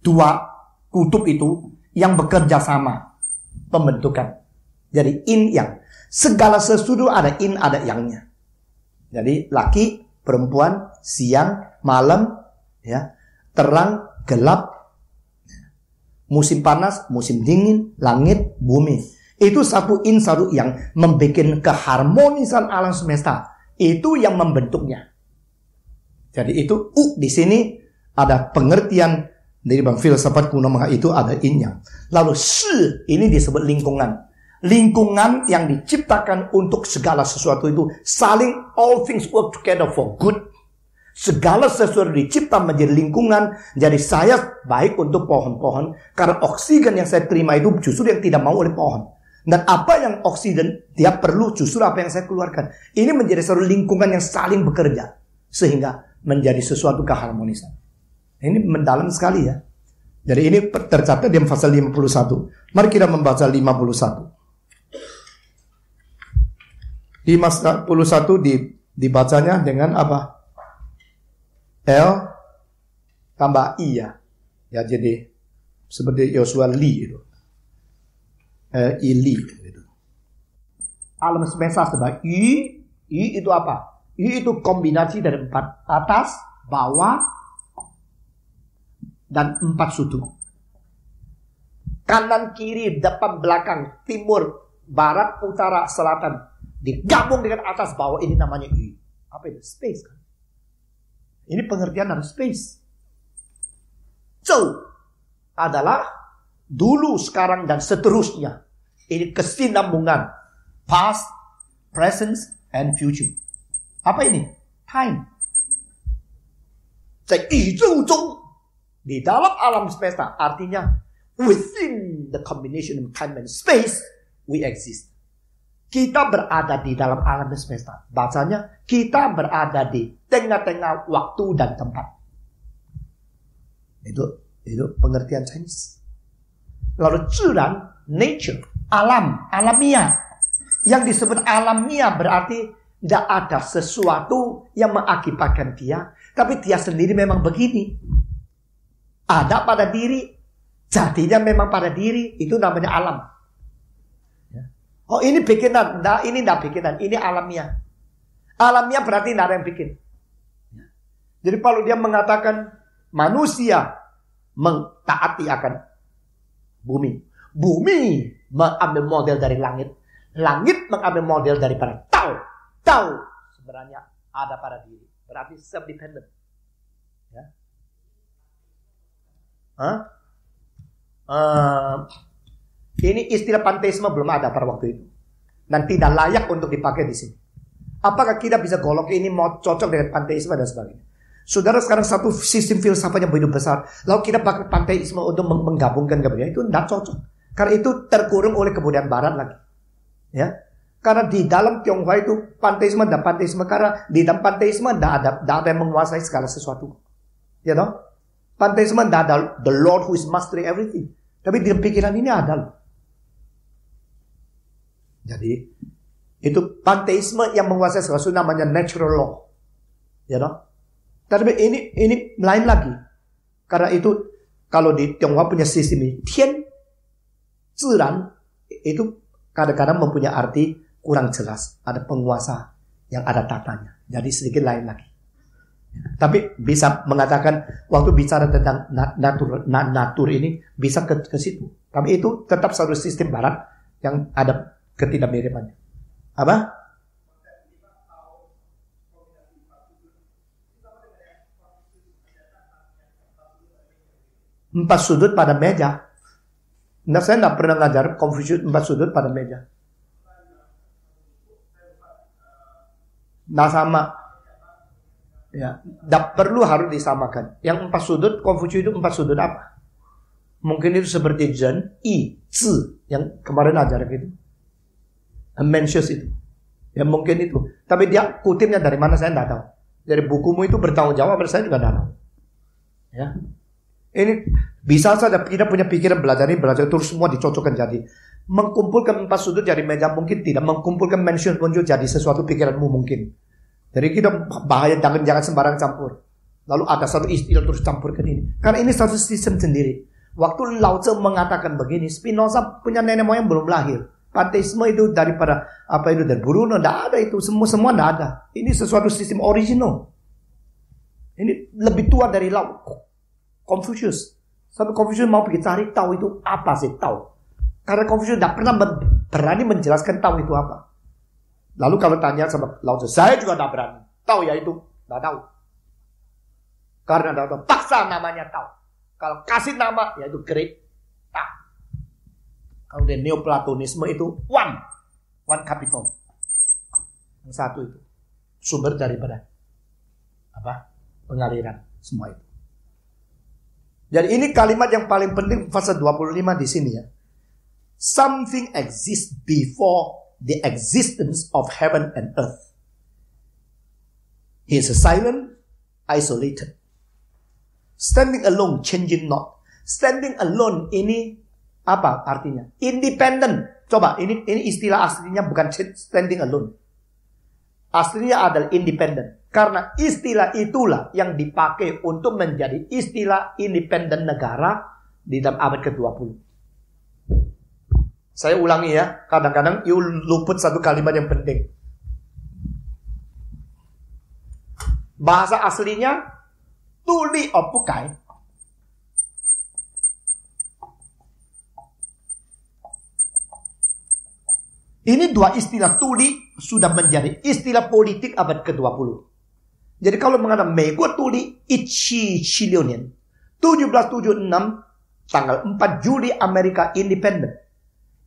dua kutub itu yang bekerja sama pembentukan. Jadi in yang, segala sesuatu ada in ada yangnya. Jadi laki, perempuan, siang, malam, ya, terang, gelap, musim panas, musim dingin, langit, bumi. Itu satu in, satu yang membuat keharmonisan alam semesta. Itu yang membentuknya. Jadi itu di sini ada pengertian dari bang filsafat kuno itu ada in yang. Lalu shi ini disebut lingkungan. Lingkungan yang diciptakan untuk segala sesuatu itu saling, all things work together for good. Segala sesuatu dicipta menjadi lingkungan. Jadi saya baik untuk pohon-pohon karena oksigen yang saya terima itu justru yang tidak mau oleh pohon. Dan apa yang oksigen dia perlu justru apa yang saya keluarkan. Ini menjadi suatu lingkungan yang saling bekerja sehingga menjadi sesuatu keharmonisan. Ini mendalam sekali ya. Jadi ini tercatat di pasal 51. Mari kita membaca 51. Di pasal 51 dibacanya dengan apa? L tambah I ya. Ya jadi seperti Yosua Li itu. Ili gitu. Alam semesta sebagai I itu apa? I itu kombinasi dari 4 atas, bawah, dan 4 sudut. Kanan, kiri, depan, belakang, timur, barat, utara, selatan. Digabung dengan atas, bawah, ini namanya I. Apa itu? Space kan? Ini pengertian dari space. Zhou adalah dulu, sekarang, dan seterusnya. Ini kesinambungan. Past, present, and future. Apa ini? Time. Di dalam alam semesta. Artinya, within the combination of time and space, we exist. Kita berada di dalam alam semesta. Bacanya, kita berada di tengah-tengah waktu dan tempat. Itu pengertian Chinese. Lalu zhiran, nature, alam, alamiah. Yang disebut alamiah berarti tidak ada sesuatu yang mengakibatkan dia, tapi dia sendiri memang begini. Ada pada diri, jadinya memang pada diri, itu namanya alam. Oh ini bikinan, nah ini tidak bikinan, ini alamiah. Alamiah berarti tidak ada yang bikin. Jadi kalau dia mengatakan manusia mentaati akan bumi. Bumi mengambil model dari langit. Langit mengambil model daripada Tao. Tao sebenarnya ada pada diri. Berarti self-dependent. Ya. Ini istilah panteisme belum ada pada waktu itu. Dan tidak layak untuk dipakai di sini. Apakah kita bisa golok ini mau cocok dengan panteisme dan sebagainya? Saudara sekarang satu sistem filsafat yang begitu besar. Lalu kita pakai panteisme untuk menggabungkan kemudian itu tidak cocok. Karena itu terkurung oleh kebudayaan barat lagi. Ya. Karena di dalam Tionghoa itu panteisme dan panteisme. Karena di dalam panteisme tidak ada yang menguasai segala sesuatu. Ya toh? Panteisme tidak ada the Lord who is mastering everything. Tapi di pikiran ini ada loh. Jadi itu panteisme yang menguasai sesuatu namanya natural law. Ya toh? Tapi ini lain lagi. Karena itu kalau di Tionghoa punya sistem ini, tian, zhiran, itu kadang-kadang mempunyai arti kurang jelas. Ada penguasa yang ada tatanya. Jadi sedikit lain lagi. Tapi bisa mengatakan waktu bicara tentang natur ini bisa ke situ. Tapi itu tetap satu sistem barat yang ada ketidakmiripannya. Apa? 4 sudut pada meja. Nah, saya tidak pernah ngajar Confucius 4 sudut pada meja. Nah, sama. Ya, tidak perlu harus disamakan. Yang 4 sudut, Confucius itu 4 sudut apa? Mungkin itu seperti Zhen, Yi, Zi yang kemarin ajar gitu. Mencius itu. Ya mungkin itu. Tapi dia kutipnya dari mana saya tidak tahu. Dari bukumu itu bertanggung jawab, saya juga tidak tahu. Ya. Ini bisa saja kita punya pikiran belajar terus semua dicocokkan jadi. Mengkumpulkan 4 sudut dari meja mungkin tidak. Mengkumpulkan mencius muncul jadi sesuatu pikiranmu mungkin. Jadi kita bahaya jangan sembarang campur. Lalu ada satu istilah terus campurkan ini. Karena ini satu sistem sendiri. Waktu Lao Tzu mengatakan begini, Spinoza punya nenek moyang belum lahir. Panteisme itu daripada apa itu dari Bruno, tidak ada itu semua tidak ada. Ini sesuatu sistem original. Ini lebih tua dari Lao Confucius. Sampai Confucius mau pergi cari tahu itu apa sih tahu. Karena Confucius tidak pernah berani menjelaskan tahu itu apa. Lalu kalau tanya sama Lao Tzu, saya juga tidak berani. Tahu ya itu, tidak tahu. Karena tidak tahu, paksa namanya tahu. Kalau kasih nama, ya itu great. Tahu. Kalau di Neoplatonisme itu one capital. Yang satu itu sumber daripada apa? Pengaliran semua itu. Jadi ini kalimat yang paling penting fase 25 di sini ya. Something exists before the existence of heaven and earth. He is silent, isolated. Standing alone, changing not. Standing alone ini apa artinya? Independent. Coba, ini istilah aslinya bukan standing alone. Aslinya adalah independent. Karena istilah itulah yang dipakai untuk menjadi istilah independen negara di dalam abad ke-20. Saya ulangi ya, kadang-kadang you luput satu kalimat yang penting. Bahasa aslinya tuli opukai. Ini dua istilah tuli sudah menjadi istilah politik abad ke-20. Jadi kalau mengatakan Meigo tuli Ichi Chilionen 1776 tanggal 4 Juli Amerika independen.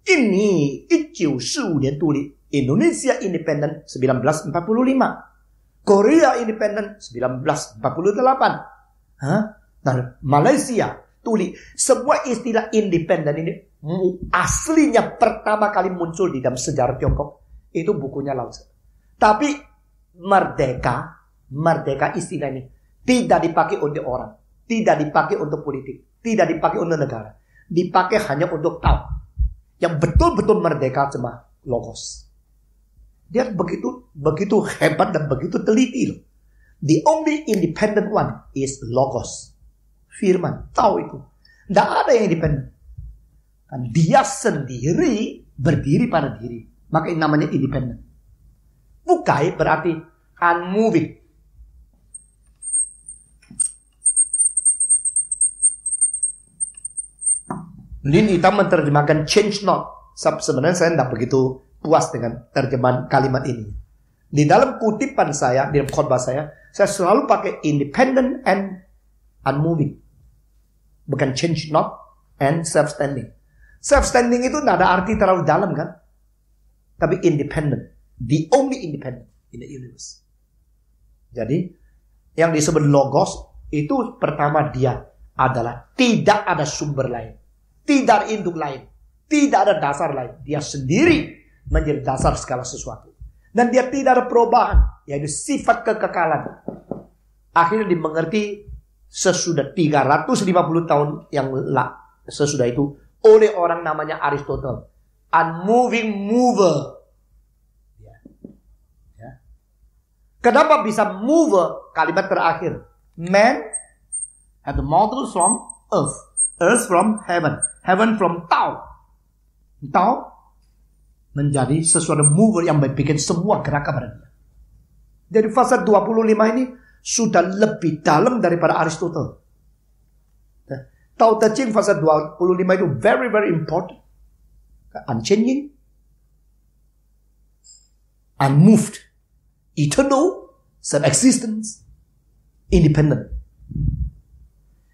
Ini 1945年 tuli Indonesia independen 1945. Korea independen 1948. Nah, Malaysia tuli. Semua istilah independen ini aslinya pertama kali muncul di dalam sejarah Tiongkok. Itu bukunya Lao Tzu. Tapi merdeka istilah ini tidak dipakai untuk orang. Tidak dipakai untuk politik. Tidak dipakai untuk negara. Dipakai hanya untuk tahu. Yang betul-betul merdeka cuma logos. Dia begitu hebat dan begitu teliti loh. The only independent one is logos. Firman, tahu itu. Tidak ada yang independen. Kan dia sendiri berdiri pada diri. Maka ini namanya independen. Bukai berarti unmoving. Lin Ita menerjemahkan change not. Sebenarnya saya tidak begitu puas dengan terjemahan kalimat ini. Di dalam kutipan saya, di dalam khotbah saya selalu pakai independent and unmoving. Bukan change not and self-standing. Self-standing itu tidak ada arti terlalu dalam kan? Tapi independent. The only independent in the universe. Jadi, yang disebut logos itu pertama dia adalah tidak ada sumber lain. Tidak ada induk lain. Tidak ada dasar lain. Dia sendiri menjadi dasar segala sesuatu. Dan dia tidak ada perubahan. Yaitu sifat kekekalan. Akhirnya dimengerti sesudah 350 tahun yang sesudah itu. Oleh orang namanya Aristotle. Unmoving mover. Kenapa bisa move kalimat terakhir? Man had the model from earth. Earth from heaven. Heaven from Tao. Tao menjadi sesuatu mover yang bikin semua gerakan pada dia. Jadi fase 25 ini sudah lebih dalam daripada Aristotle. Tao Te Ching fase 25 itu very very important. Unchanging, unmoved, eternal, self-existence, independent.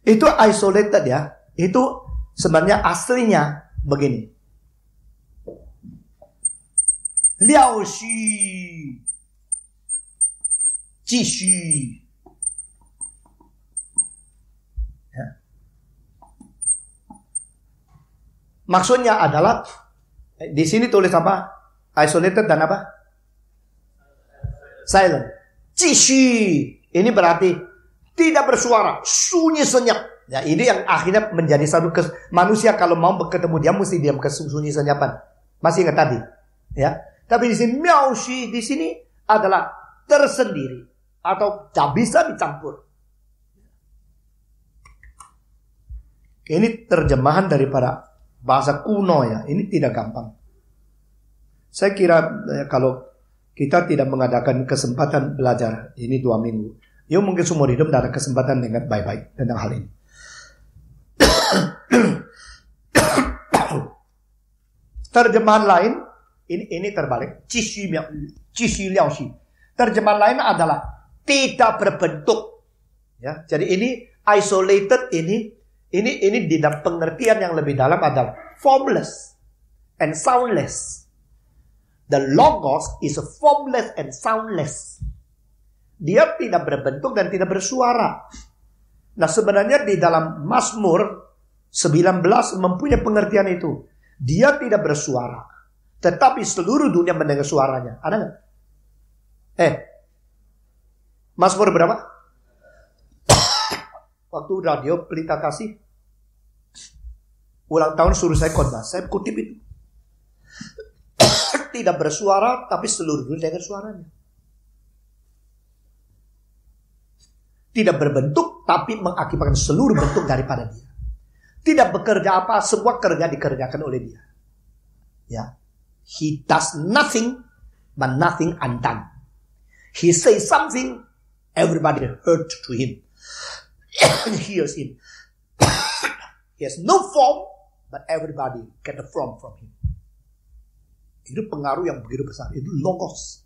Itu isolated ya. Itu sebenarnya aslinya begini. Liao xu, ji xu. Ya. Maksudnya adalah di sini tulis apa? Isolated dan apa? Silent. Ji xu. Ini berarti tidak bersuara, sunyi senyap. Ya, ini yang akhirnya menjadi satu manusia kalau mau ketemu dia mesti diam ke sunyi senyapan. Masih ingat tadi? Ya. Tapi di sini miao xi di sini adalah tersendiri atau tak bisa dicampur. Ini terjemahan daripada bahasa kuno ya. Ini tidak gampang. Saya kira kalau kita tidak mengadakan kesempatan belajar ini 2 minggu, ya mungkin seumur hidup tidak ada kesempatan dengan baik-baik tentang hal ini. Terjemahan lain ini terbalik. Ji xu liao xi. Terjemahan lain adalah tidak berbentuk. Ya, jadi ini isolated ini di dalam pengertian yang lebih dalam adalah formless and soundless. The logos is formless and soundless. Dia tidak berbentuk dan tidak bersuara. Nah, sebenarnya di dalam Mazmur 19 mempunyai pengertian itu. Dia tidak bersuara, tetapi seluruh dunia mendengar suaranya. Ada nggak? Mazmur berapa? Waktu radio Pelita Kasih ulang tahun suruh saya khotbah, saya kutip itu. Tidak bersuara, tapi seluruh dunia dengar suaranya. Tidak berbentuk, tapi mengakibatkan seluruh bentuk daripada dia. Tidak bekerja apa, semua kerja dikerjakan oleh dia. Ya, he does nothing, but nothing undone. He says something, everybody heard to him, hears him. He has no form, but everybody get a form from him. Itu pengaruh yang begitu besar. Itu logos.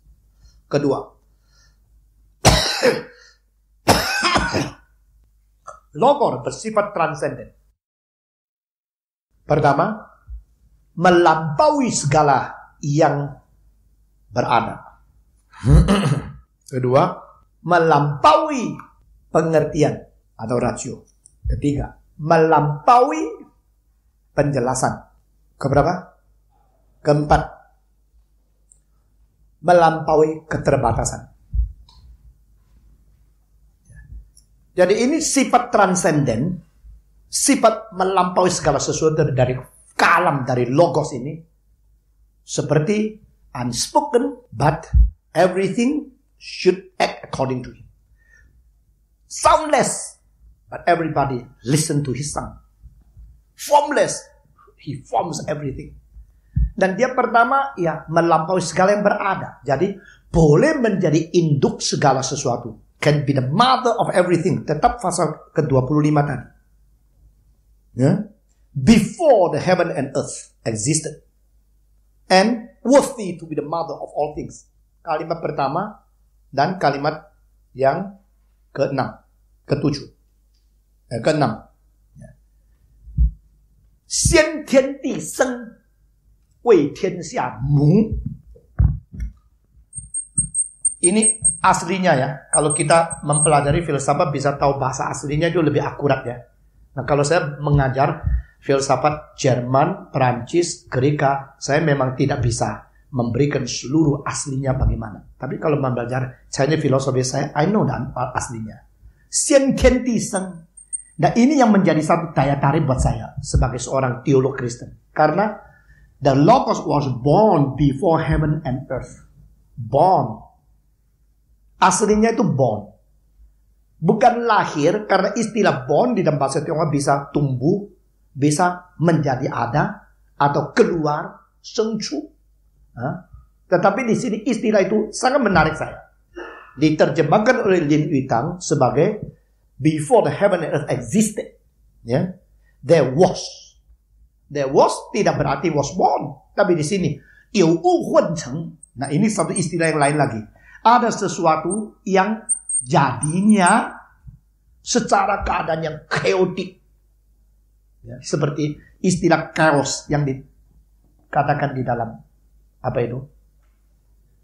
Kedua, logos bersifat transenden. Pertama, melampaui segala yang berada. Kedua, melampaui pengertian atau rasio. Ketiga, melampaui penjelasan. Keberapa? Keempat, melampaui keterbatasan. Jadi ini sifat transenden. Sifat melampaui segala sesuatu dari kalam, dari logos ini. Seperti unspoken, but everything should act according to him. Soundless, but everybody listen to his sound. Formless, he forms everything. Dan dia pertama, ya melampaui segala yang berada. Jadi boleh menjadi induk segala sesuatu. Can be the mother of everything. Tetap pasal ke-25 tadi. Yeah? Before the heaven and earth existed, and worthy to be the mother of all things. Kalimat pertama dan kalimat yang ke-6, ke-7, ke-6. Xian tian di seng, wei tian xia mu. Ini aslinya ya. Kalau kita mempelajari filsafat bisa tahu bahasa aslinya itu lebih akurat ya. Nah, kalau saya mengajar filsafat Jerman, Perancis, Greka, saya memang tidak bisa memberikan seluruh aslinya bagaimana. Tapi kalau belajar Chinese filosofi saya, I know dan aslinya. Xian tian di seng. Nah, ini yang menjadi satu daya tarik buat saya sebagai seorang teolog Kristen. Karena the Logos was born before heaven and earth. Born. Aslinya itu born. Bukan lahir, karena istilah born di dalam bahasa Tionghoa bisa tumbuh, bisa menjadi ada, atau keluar, sengcu. Tetapi di sini istilah itu sangat menarik saya. Diterjemahkan oleh Lin Yutang sebagai before the heaven and earth existed. Ya, there was. There was tidak berarti was born. Tapi di sini, you huan cheng. Nah, ini satu istilah yang lain lagi. Ada sesuatu yang jadinya secara keadaan yang chaotic. Ya, seperti istilah chaos yang dikatakan di dalam apa itu?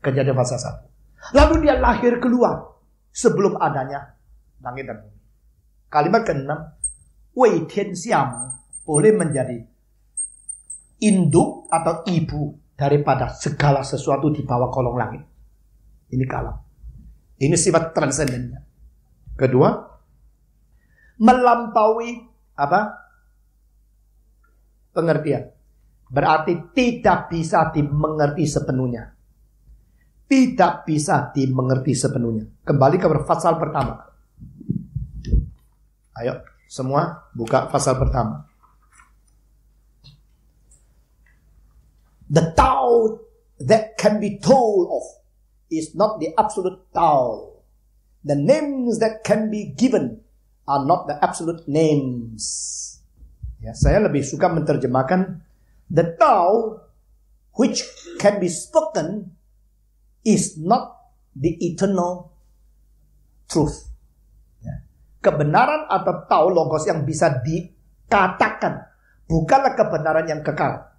Kejadian pasal 1. Lalu dia lahir keluar sebelum adanya langit dan bumi. Kalimat ke-6, Wei Tian Xiamu boleh menjadi induk atau ibu daripada segala sesuatu di bawah kolong langit. Ini kalam. Ini sifat transendennya. Kedua, melampaui apa? Pengertian. Berarti tidak bisa dimengerti sepenuhnya. Tidak bisa dimengerti sepenuhnya. Kembali ke pasal pertama. Ayo, semua buka pasal pertama. The Tao that can be told of is not the absolute Tao. The names that can be given are not the absolute names. Ya, saya lebih suka menerjemahkan the Tao which can be spoken is not the eternal truth. Ya. Kebenaran atau Tao logos yang bisa dikatakan bukanlah kebenaran yang kekal.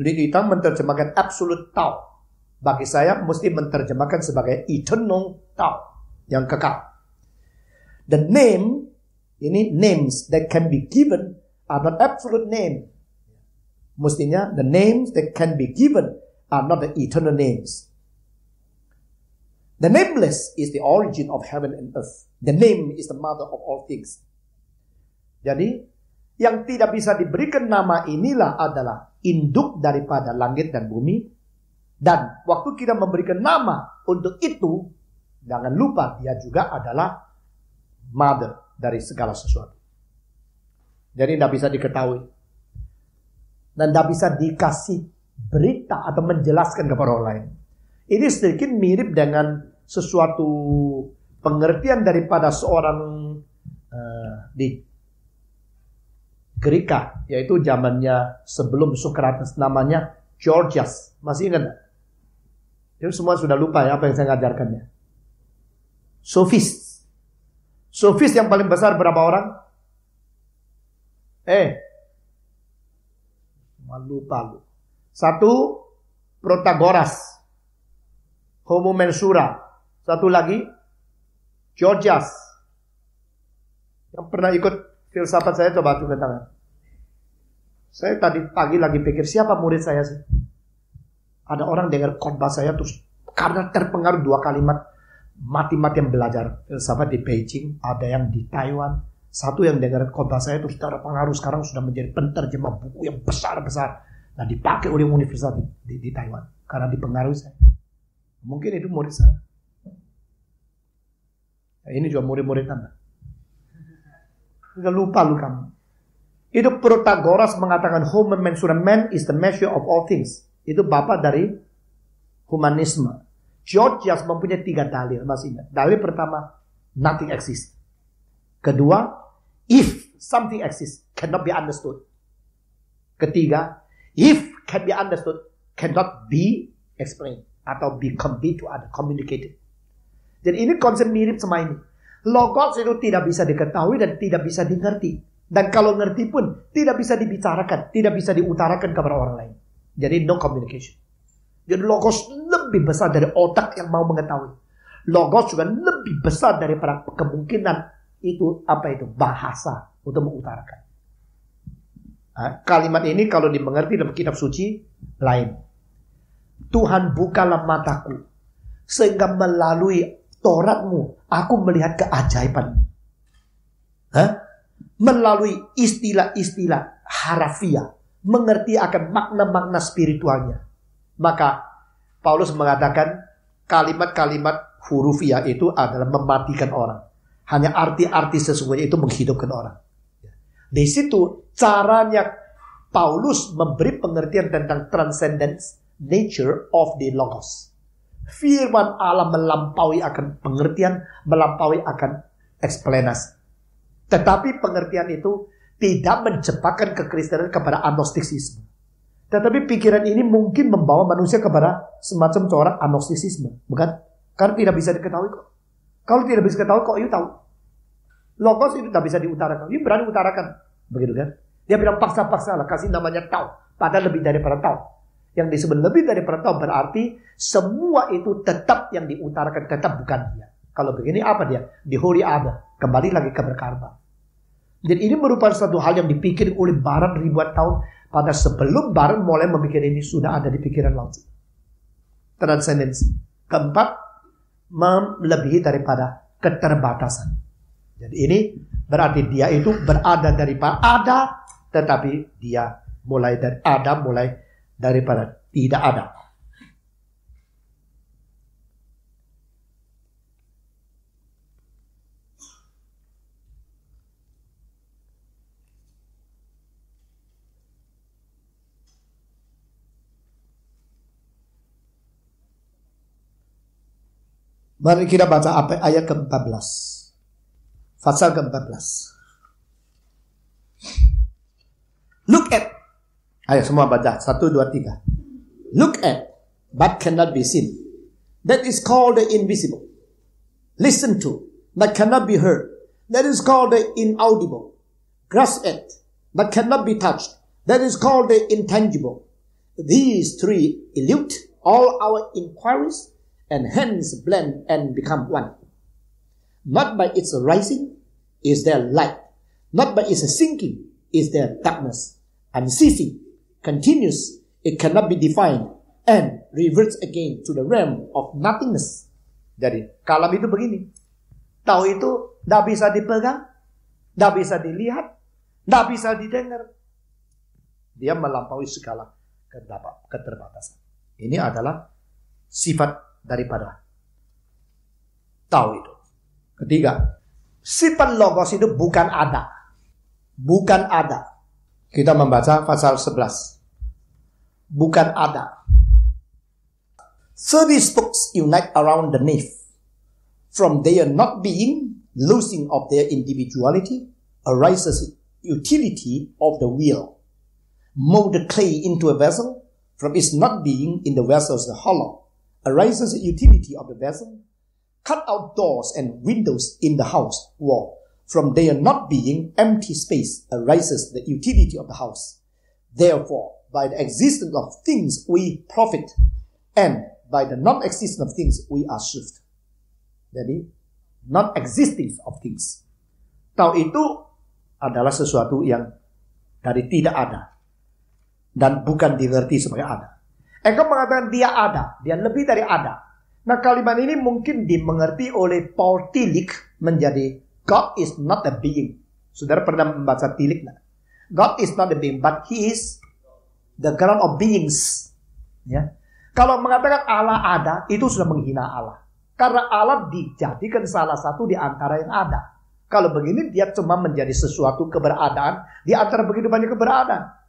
Lin Yutang menerjemahkan absolute Tao. Bagi saya mesti menerjemahkan sebagai eternal Tao yang kekal. The name, ini names that can be given are not absolute name. Mestinya the names that can be given are not the eternal names. The nameless is the origin of heaven and earth. The name is the mother of all things. Jadi, yang tidak bisa diberikan nama inilah adalah induk daripada langit dan bumi. Dan waktu kita memberikan nama untuk itu, jangan lupa dia juga adalah mother dari segala sesuatu. Jadi tidak bisa diketahui. Dan tidak bisa dikasih berita atau menjelaskan kepada orang lain. Ini sedikit mirip dengan sesuatu pengertian daripada seorang di Greka, yaitu zamannya sebelum Socrates, namanya Gorgias. Masih ingat? Itu semua sudah lupa ya apa yang saya ngajarkannya. Sofis. Sofis yang paling besar berapa orang? Lupa lu. Satu, Protagoras. Homo Mensura. Satu lagi, Gorgias. Yang pernah ikut filsafat saya, coba tunjuk tangan. Saya tadi pagi lagi pikir, siapa murid saya sih? Ada orang dengar khotbah saya terus karena terpengaruh 2 kalimat, mati-matian belajar filsafat di Beijing, ada yang di Taiwan. Satu yang dengar khotbah saya terus terpengaruh, sekarang sudah menjadi penterjemah buku yang besar-besar. Nah, dipakai oleh universitas di Taiwan karena dipengaruhi saya. Mungkin itu murid saya. Nah, ini juga murid-murid Anda. Sudah lupa lu kamu. Itu Protagoras mengatakan Homo Mensura, man is the measure of all things. Itu bapak dari humanisme. Gorgias mempunyai 3 dalil. Masih ingat? Dalil pertama, nothing exists. Kedua, if something exists, cannot be understood. Ketiga, if can be understood, cannot be explained. Atau be conveyed to other, communicated. Jadi ini konsep mirip sama ini. Logos itu tidak bisa diketahui dan tidak bisa dimengerti. Dan kalau ngerti pun tidak bisa dibicarakan, tidak bisa diutarakan kepada orang lain. Jadi no communication. Jadi logos lebih besar dari otak yang mau mengetahui. Logos juga lebih besar daripada kemungkinan itu bahasa untuk mengutarakan. Nah, kalimat ini kalau dimengerti dalam kitab suci lain. Tuhan bukalah mataku sehingga melalui Tauratmu aku melihat keajaiban. Melalui istilah-istilah harafiah, mengerti akan makna-makna spiritualnya. Maka Paulus mengatakan kalimat-kalimat hurufiah itu adalah mematikan orang. Hanya arti-arti sesungguhnya itu menghidupkan orang. Di situ caranya Paulus memberi pengertian tentang transcendence nature of the Logos. Firman Allah melampaui akan pengertian, melampaui akan eksplanasi. Tetapi pengertian itu tidak menjebakkan kekristenan kepada agnostisisme. Tetapi pikiran ini mungkin membawa manusia kepada semacam corak agnostisisme. Bukan? Karena tidak bisa diketahui kok. Kalau tidak bisa diketahui kok, you tahu. Logos itu tidak bisa diutarakan. You berani utarakan. Begitu kan? Dia bilang paksa-paksa lah. Kasih namanya tahu. Padahal lebih daripada tahu. Yang disebut lebih daripada tahu berarti semua itu tetap yang diutarakan tetap bukan dia. Kalau begini apa dia? Di Holy Other. Kembali lagi ke berkarba. Dan ini merupakan satu hal yang dipikir oleh Barat ribuan tahun. Pada sebelum Barat mulai memikir ini sudah ada di pikiran Lao Tzu. Transcendensi. Keempat, melebihi daripada keterbatasan. Jadi ini berarti dia itu berada daripada ada, tetapi dia mulai dari ada, mulai daripada tidak ada. Mari kita baca apa ayat ke-14. Pasal ke-14. Look at. Ayo semua baca. 1, 2, 3. Look at, but cannot be seen. That is called the invisible. Listen to, but cannot be heard. That is called the inaudible. Grasp at, but cannot be touched. That is called the intangible. These three elude all our inquiries and hence blend and become one. Not by its rising is there light. Not by its sinking is there darkness. Unceasing, continuous, it cannot be defined, and reverts again to the realm of nothingness. Jadi, kalam itu begini. Tahu itu tidak bisa dipegang, tidak bisa dilihat, tidak bisa didengar. Dia melampaui segala keterbatasan. Ini adalah sifat daripada tahu itu. Ketiga, sifat logos itu bukan ada. Bukan ada. Kita membaca pasal 11. Bukan ada. 30 spokes unite around the navel. From their not being, losing of their individuality, arises utility of the wheel. Mold the clay into a vessel. From its not being in the vessel's hollow, arises the utility of the vessel. Cut out doors and windows in the house wall. From their not being empty space arises the utility of the house. Therefore, by the existence of things we profit, and by the non-existence of things we are served. Jadi, non-existence of things. Tahu itu adalah sesuatu yang dari tidak ada. Dan bukan dimengerti sebagai ada. Engkau mengatakan dia ada. Dia lebih dari ada. Nah kalimat ini mungkin dimengerti oleh Paul Tillich menjadi God is not a being. Saudara pernah membaca Tillich? God is not a being, but He is the ground of beings. Ya. Kalau mengatakan Allah ada, itu sudah menghina Allah. Karena Allah dijadikan salah satu di antara yang ada. Kalau begini dia cuma menjadi sesuatu keberadaan di antara begitu banyak keberadaan.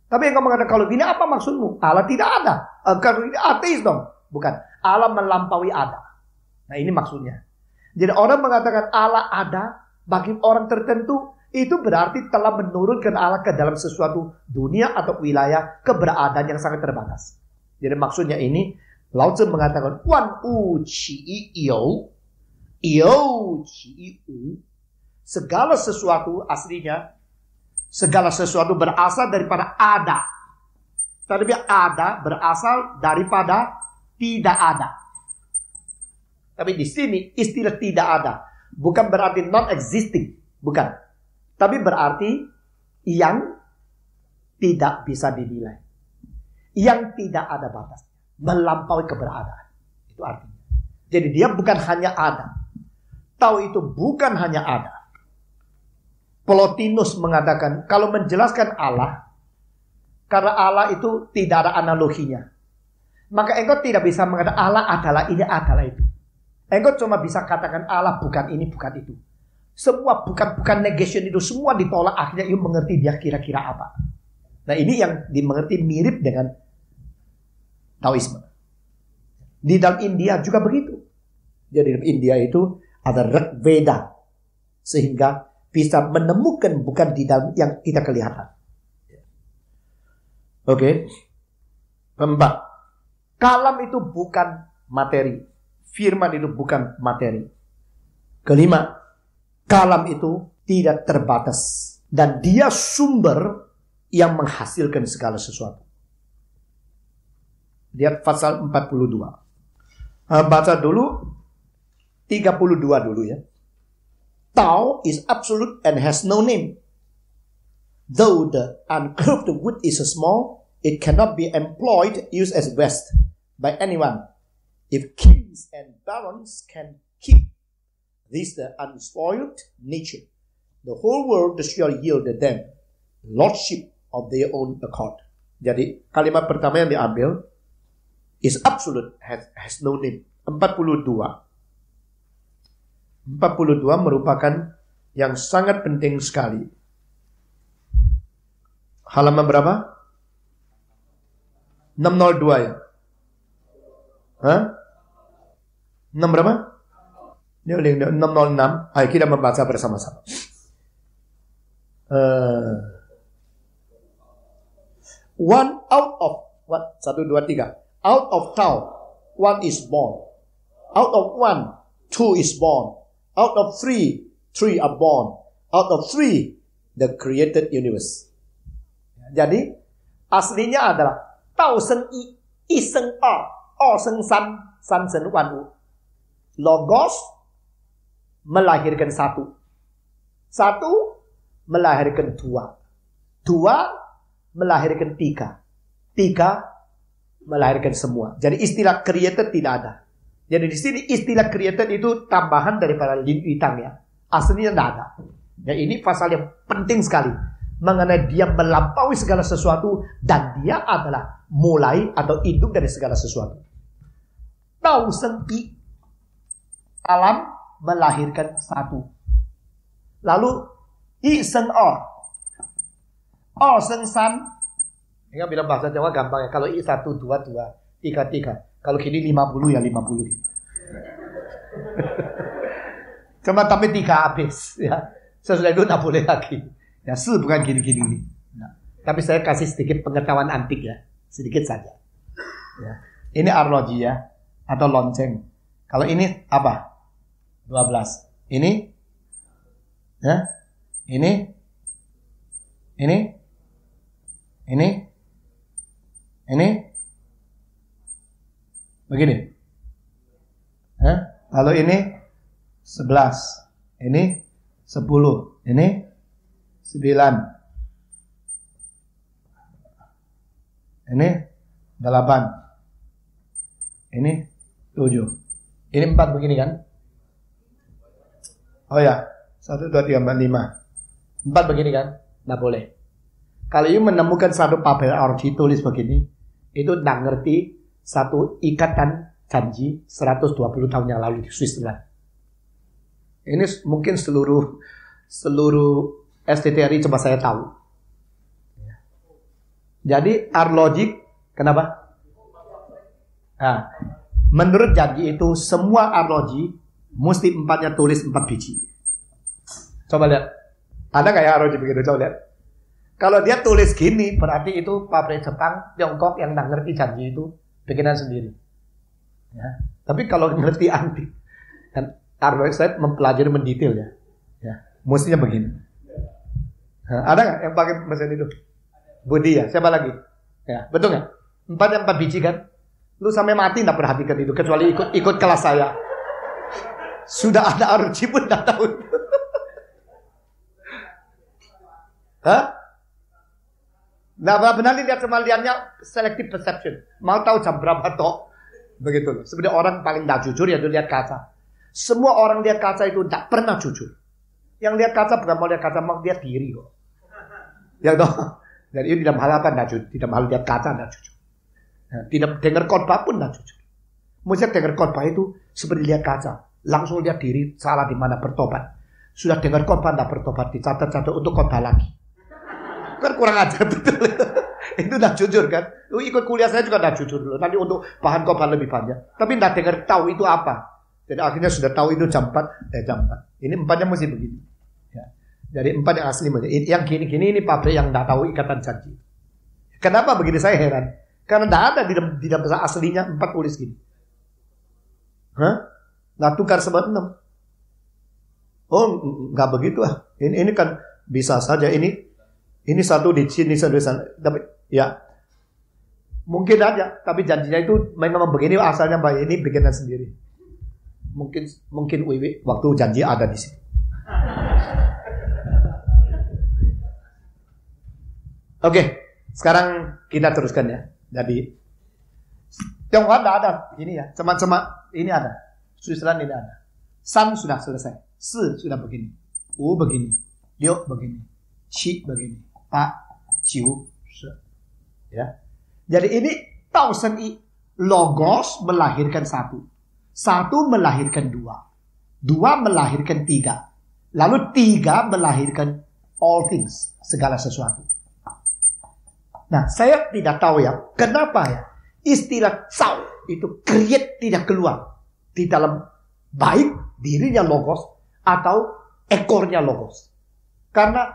Tapi engkau mengatakan kalau gini apa maksudmu? Allah tidak ada. Kalau ini ateis dong. Bukan. Allah melampaui ada. Nah ini maksudnya. Jadi orang mengatakan Allah ada bagi orang tertentu itu berarti telah menurunkan Allah ke dalam sesuatu dunia atau wilayah keberadaan yang sangat terbatas. Jadi maksudnya ini Lao Tzu mengatakan Wan u qi you, you qi u. Segala sesuatu aslinya segala sesuatu berasal daripada ada. Tetapi ada berasal daripada tidak ada. Tapi di sini istilah tidak ada bukan berarti non-existing, bukan. Tapi berarti yang tidak bisa dinilai. Yang tidak ada batas, melampaui keberadaan. Itu artinya. Jadi dia bukan hanya ada. Tahu itu bukan hanya ada. Plotinus mengatakan kalau menjelaskan Allah, karena Allah itu tidak ada analoginya, maka engkau tidak bisa mengatakan Allah adalah ini, adalah itu. Engkau cuma bisa katakan Allah bukan ini, bukan itu. Semua bukan negation itu, semua ditolak. Akhirnya you mengerti dia kira-kira apa. Nah ini yang dimengerti mirip dengan Taoisme. Di dalam India juga begitu. Jadi dalam India itu ada Rig Veda. Sehingga bisa menemukan bukan di dalam yang kita kelihatan. Oke. Keempat. Kalam itu bukan materi. Firman itu bukan materi. Kelima. Kalam itu tidak terbatas. Dan dia sumber yang menghasilkan segala sesuatu. Lihat pasal 42. Baca dulu 32 dulu ya. Tao is absolute and has no name. Though the uncurved wood is small, it cannot be employed, used as waste by anyone. If kings and barons can keep this the unspoiled nature, the whole world shall yield them lordship of their own accord. Jadi kalimat pertama yang diambil is absolute, has no name. 42 merupakan yang sangat penting sekali. Halaman berapa? 602 ya? Hah? 6 berapa? Ini 606. Ayo kita membaca bersama-sama. One out of what? 1, 2, 3. Out of Tao, one is born. Out of one, two is born. Out of three are born. Out of three, the created universe. Jadi aslinya adalah Tao Seng I, I Seng O Seng San, San Seng Wan Wu. Logos melahirkan satu. Satu melahirkan dua. Dua melahirkan tiga. Tiga melahirkan semua. Jadi istilah created tidak ada. Jadi di sini istilah created itu tambahan daripada Lin Yutang ya. Aslinya tidak ada. Ya ini pasal yang penting sekali. Mengenai dia melampaui segala sesuatu. Dan dia adalah mulai atau induk dari segala sesuatu. Tao Seng I. Alam melahirkan satu. Lalu I Seng O. O Seng San. Ingat bilang bahasa Jawa gampang ya. Kalau I 1, 2, 2, 3, 3. Kalau gini 50 ya 50. Cuma tapi 3 habis ya. Sesudah itu tidak boleh lagi. Ya bukan gini-gini. Nah, tapi saya kasih sedikit pengetahuan antik ya. Sedikit saja. Ya. Ini arloji ya. Atau lonceng. Kalau ini apa? 12. Ini? Ya. Ini? Ini? Ini? Ini? Begini. Lalu ini 11. Ini 10. Ini 9. Ini 8. Ini 7. Ini 4 begini kan? Oh ya. 1, 2, 3, 4, 5. 4 begini kan? Nggak boleh. Kalau you menemukan satu papel orji tulis begini, itu nggak ngerti satu ikatan janji 120 tahun yang lalu di Switzerland. Ini mungkin seluruh STTRI coba saya tahu. Jadi arlogic, kenapa? Nah, menurut janji itu semua arloji mesti 4-nya tulis 4 biji. Coba lihat. Ada nggak ya arloji begitu? Coba lihat. Kalau dia tulis gini, berarti itu pabrik Jepang, Tiongkok yang nggak ngerti janji itu bikinan sendiri. Ya. Tapi kalau ngerti antik, dan Arloset mempelajari mendetail ya. Ya, mestinya begini. Nah, ada nggak yang pakai mesin itu? Budi ya, siapa lagi? Ya, betul nggak? 4 biji kan? Lu sampai mati nggak perhatikan itu, kecuali ikut kelas saya. Sudah ada arloji pun nggak tahu. Hah? Nah, benar lihat cuma lihatnya selective perception. Mau tahu jam berapa toh? Begitu. Sebenarnya orang paling tidak jujur ya lihat kaca. Semua orang lihat kaca itu tidak pernah jujur. Yang lihat kaca bukan mau lihat kaca, mau lihat diri kok. Ya toh. Dan itu dalam hal apa tidak jujur? Tidak hal lihat kaca tidak jujur. Nah, tidak dengar khotbah pun tidak jujur. Mujizat dengar khotbah itu seperti lihat kaca. Langsung lihat diri salah di mana, bertobat. Sudah dengar khotbah tidak bertobat, dicatat-catat untuk khotbah lagi. Kan kurang ajar betul. Itu tidak jujur kan. Ikut kuliah saya juga tidak jujur dulu. Nanti untuk bahan khotbah lebih banyak. Tapi tidak dengar tahu itu apa. Jadi akhirnya sudah tahu itu jam 4. Jam 4. Ini 4-nya mesti begini. Ya. Jadi 4 yang asli. Yang gini-gini ini pabrik yang tidak tahu ikatan janji. Kenapa begini, saya heran. Karena tidak ada di dalam bahasa aslinya 4 tulis gini. Nah tukar sebab 6. Oh nggak begitu ah. Ini kan bisa saja ini satu di sini, satu di sana. Tapi ya mungkin aja. Tapi janjinya itu memang begini asalnya, Mbak, ini bikinan sendiri. Mungkin Wiwi waktu janji ada di sini. Oke, sekarang kita teruskan ya. Jadi Tionghoa ada ini ya, cema-cema ini ada, Switzerland ini ada. San sudah selesai, Si sudah begini, U begini, Liu begini, Qi begini, Pa, Jiu, Se. Ya. Jadi ini tahu seni logos melahirkan satu melahirkan dua melahirkan tiga, lalu tiga melahirkan all things, segala sesuatu. Nah, saya tidak tahu ya, kenapa ya istilah Cao itu create tidak keluar di dalam baik dirinya logos atau ekornya logos. Karena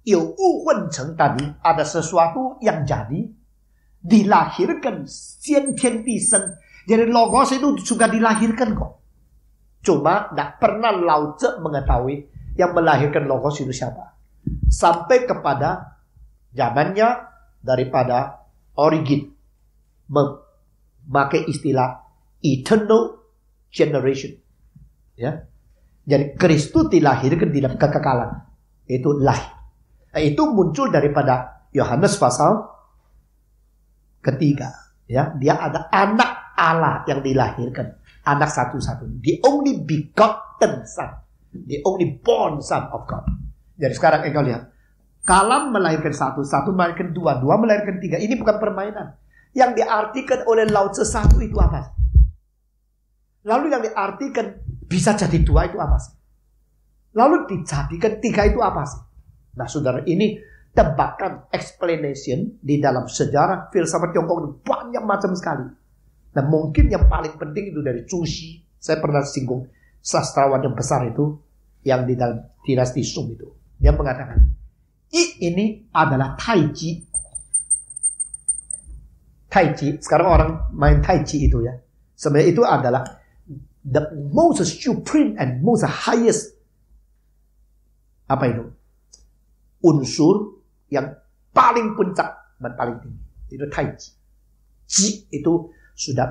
Yu Wen Cheng tadi ada sesuatu yang jadi dilahirkan Xian Tian Di Seng. Jadi logos itu juga dilahirkan kok. Cuma tidak pernah Lao Tzu mengetahui yang melahirkan logos itu siapa. Sampai kepada zamannya daripada Origin memakai istilah eternal generation. Ya. Jadi Kristus dilahirkan di dalam kekekalan. Itu lahir. Itu muncul daripada Yohanes pasal ketiga. Ya, dia ada anak Allah yang dilahirkan, anak satu-satunya, the only begotten son, the only born son of God. Jadi sekarang engkau lihat, kalam melahirkan satu melahirkan dua melahirkan tiga. Ini bukan permainan. Yang diartikan oleh Lao Tzu satu itu apa? Lalu yang diartikan bisa jadi dua itu apa sih? Lalu dijadikan tiga itu apa sih? Nah saudara, ini tebakan explanation di dalam sejarah filsafat Tiongkok itu banyak macam sekali. Nah mungkin yang paling penting itu dari Zhuxi. Saya pernah singgung sastrawan yang besar itu yang di dalam dinasti Song itu. Dia mengatakan, ini adalah Tai Chi. Tai Chi, sekarang orang main Tai Chi itu ya. Sebenarnya itu adalah the most supreme and most highest apa itu? Unsur yang paling puncak dan paling tinggi. Itu Tai Chi. Chi itu sudah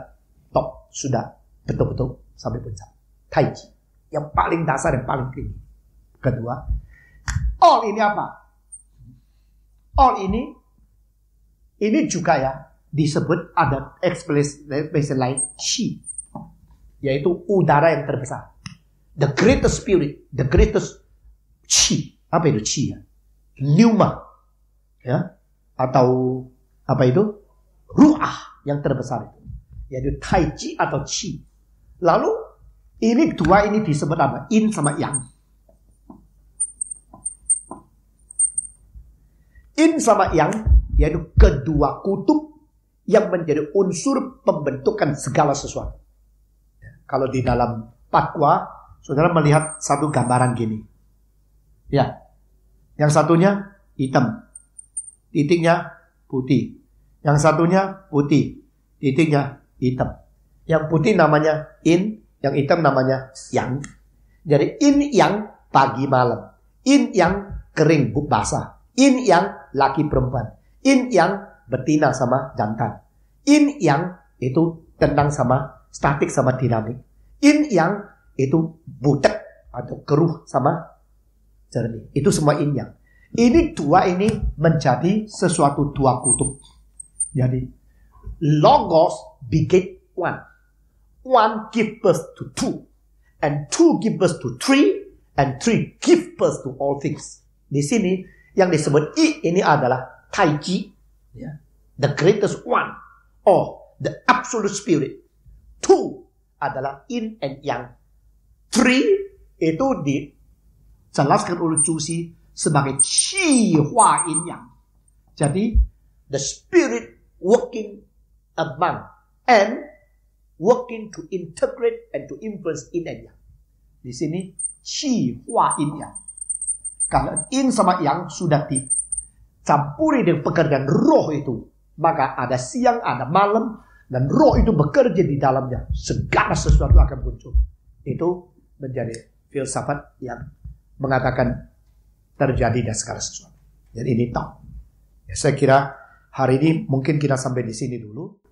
top, sudah betul-betul sampai puncak. Tai Chi. Yang paling dasar, yang paling tinggi. Kedua, all ini apa? All ini juga ya disebut ada expression lain Qi, yaitu udara yang terbesar. The greatest spirit, the greatest Qi. Apa itu Qi ya? Pneuma, ya, atau apa itu? Ruah yang terbesar itu, yaitu Tai Chi atau Qi. Lalu ini dua ini disebut apa? Yin sama Yang. Yin sama Yang yaitu kedua kutub yang menjadi unsur pembentukan segala sesuatu. Kalau di dalam Patwa, saudara melihat satu gambaran gini. Ya, yang satunya hitam, titiknya putih. Yang satunya putih, titiknya hitam. Yang putih namanya Yin, yang hitam namanya Yang. Jadi Yin Yang pagi malam, Yin Yang kering basah, Yin Yang laki perempuan, Yin Yang betina sama jantan, Yin Yang itu tenang sama statik sama dinamik, Yin Yang itu butek atau keruh sama jernih. Itu semua Yin Yang. Ini dua ini menjadi sesuatu dua kutub. Jadi logos beget one, one give birth to two, and two give birth to three, and three give birth to all things. Di sini yang disebut I ini adalah Tai Chi, ya, the greatest one, or the absolute spirit. Two adalah yin and yang. Three itu dijelaskan oleh Zusi sebagai qi hua yin yang. Jadi the spirit working among and working to integrate and to influence yin and yang. Di sini qi hua yin yang. Kalau yin sama yang sudah dicampuri dengan pekerjaan roh itu, maka ada siang, ada malam, dan roh itu bekerja di dalamnya. Segala sesuatu akan muncul. Itu menjadi filsafat yang mengatakan terjadi dan segala sesuatu. Jadi ini tahu. Ya, saya kira hari ini mungkin kita sampai di sini dulu.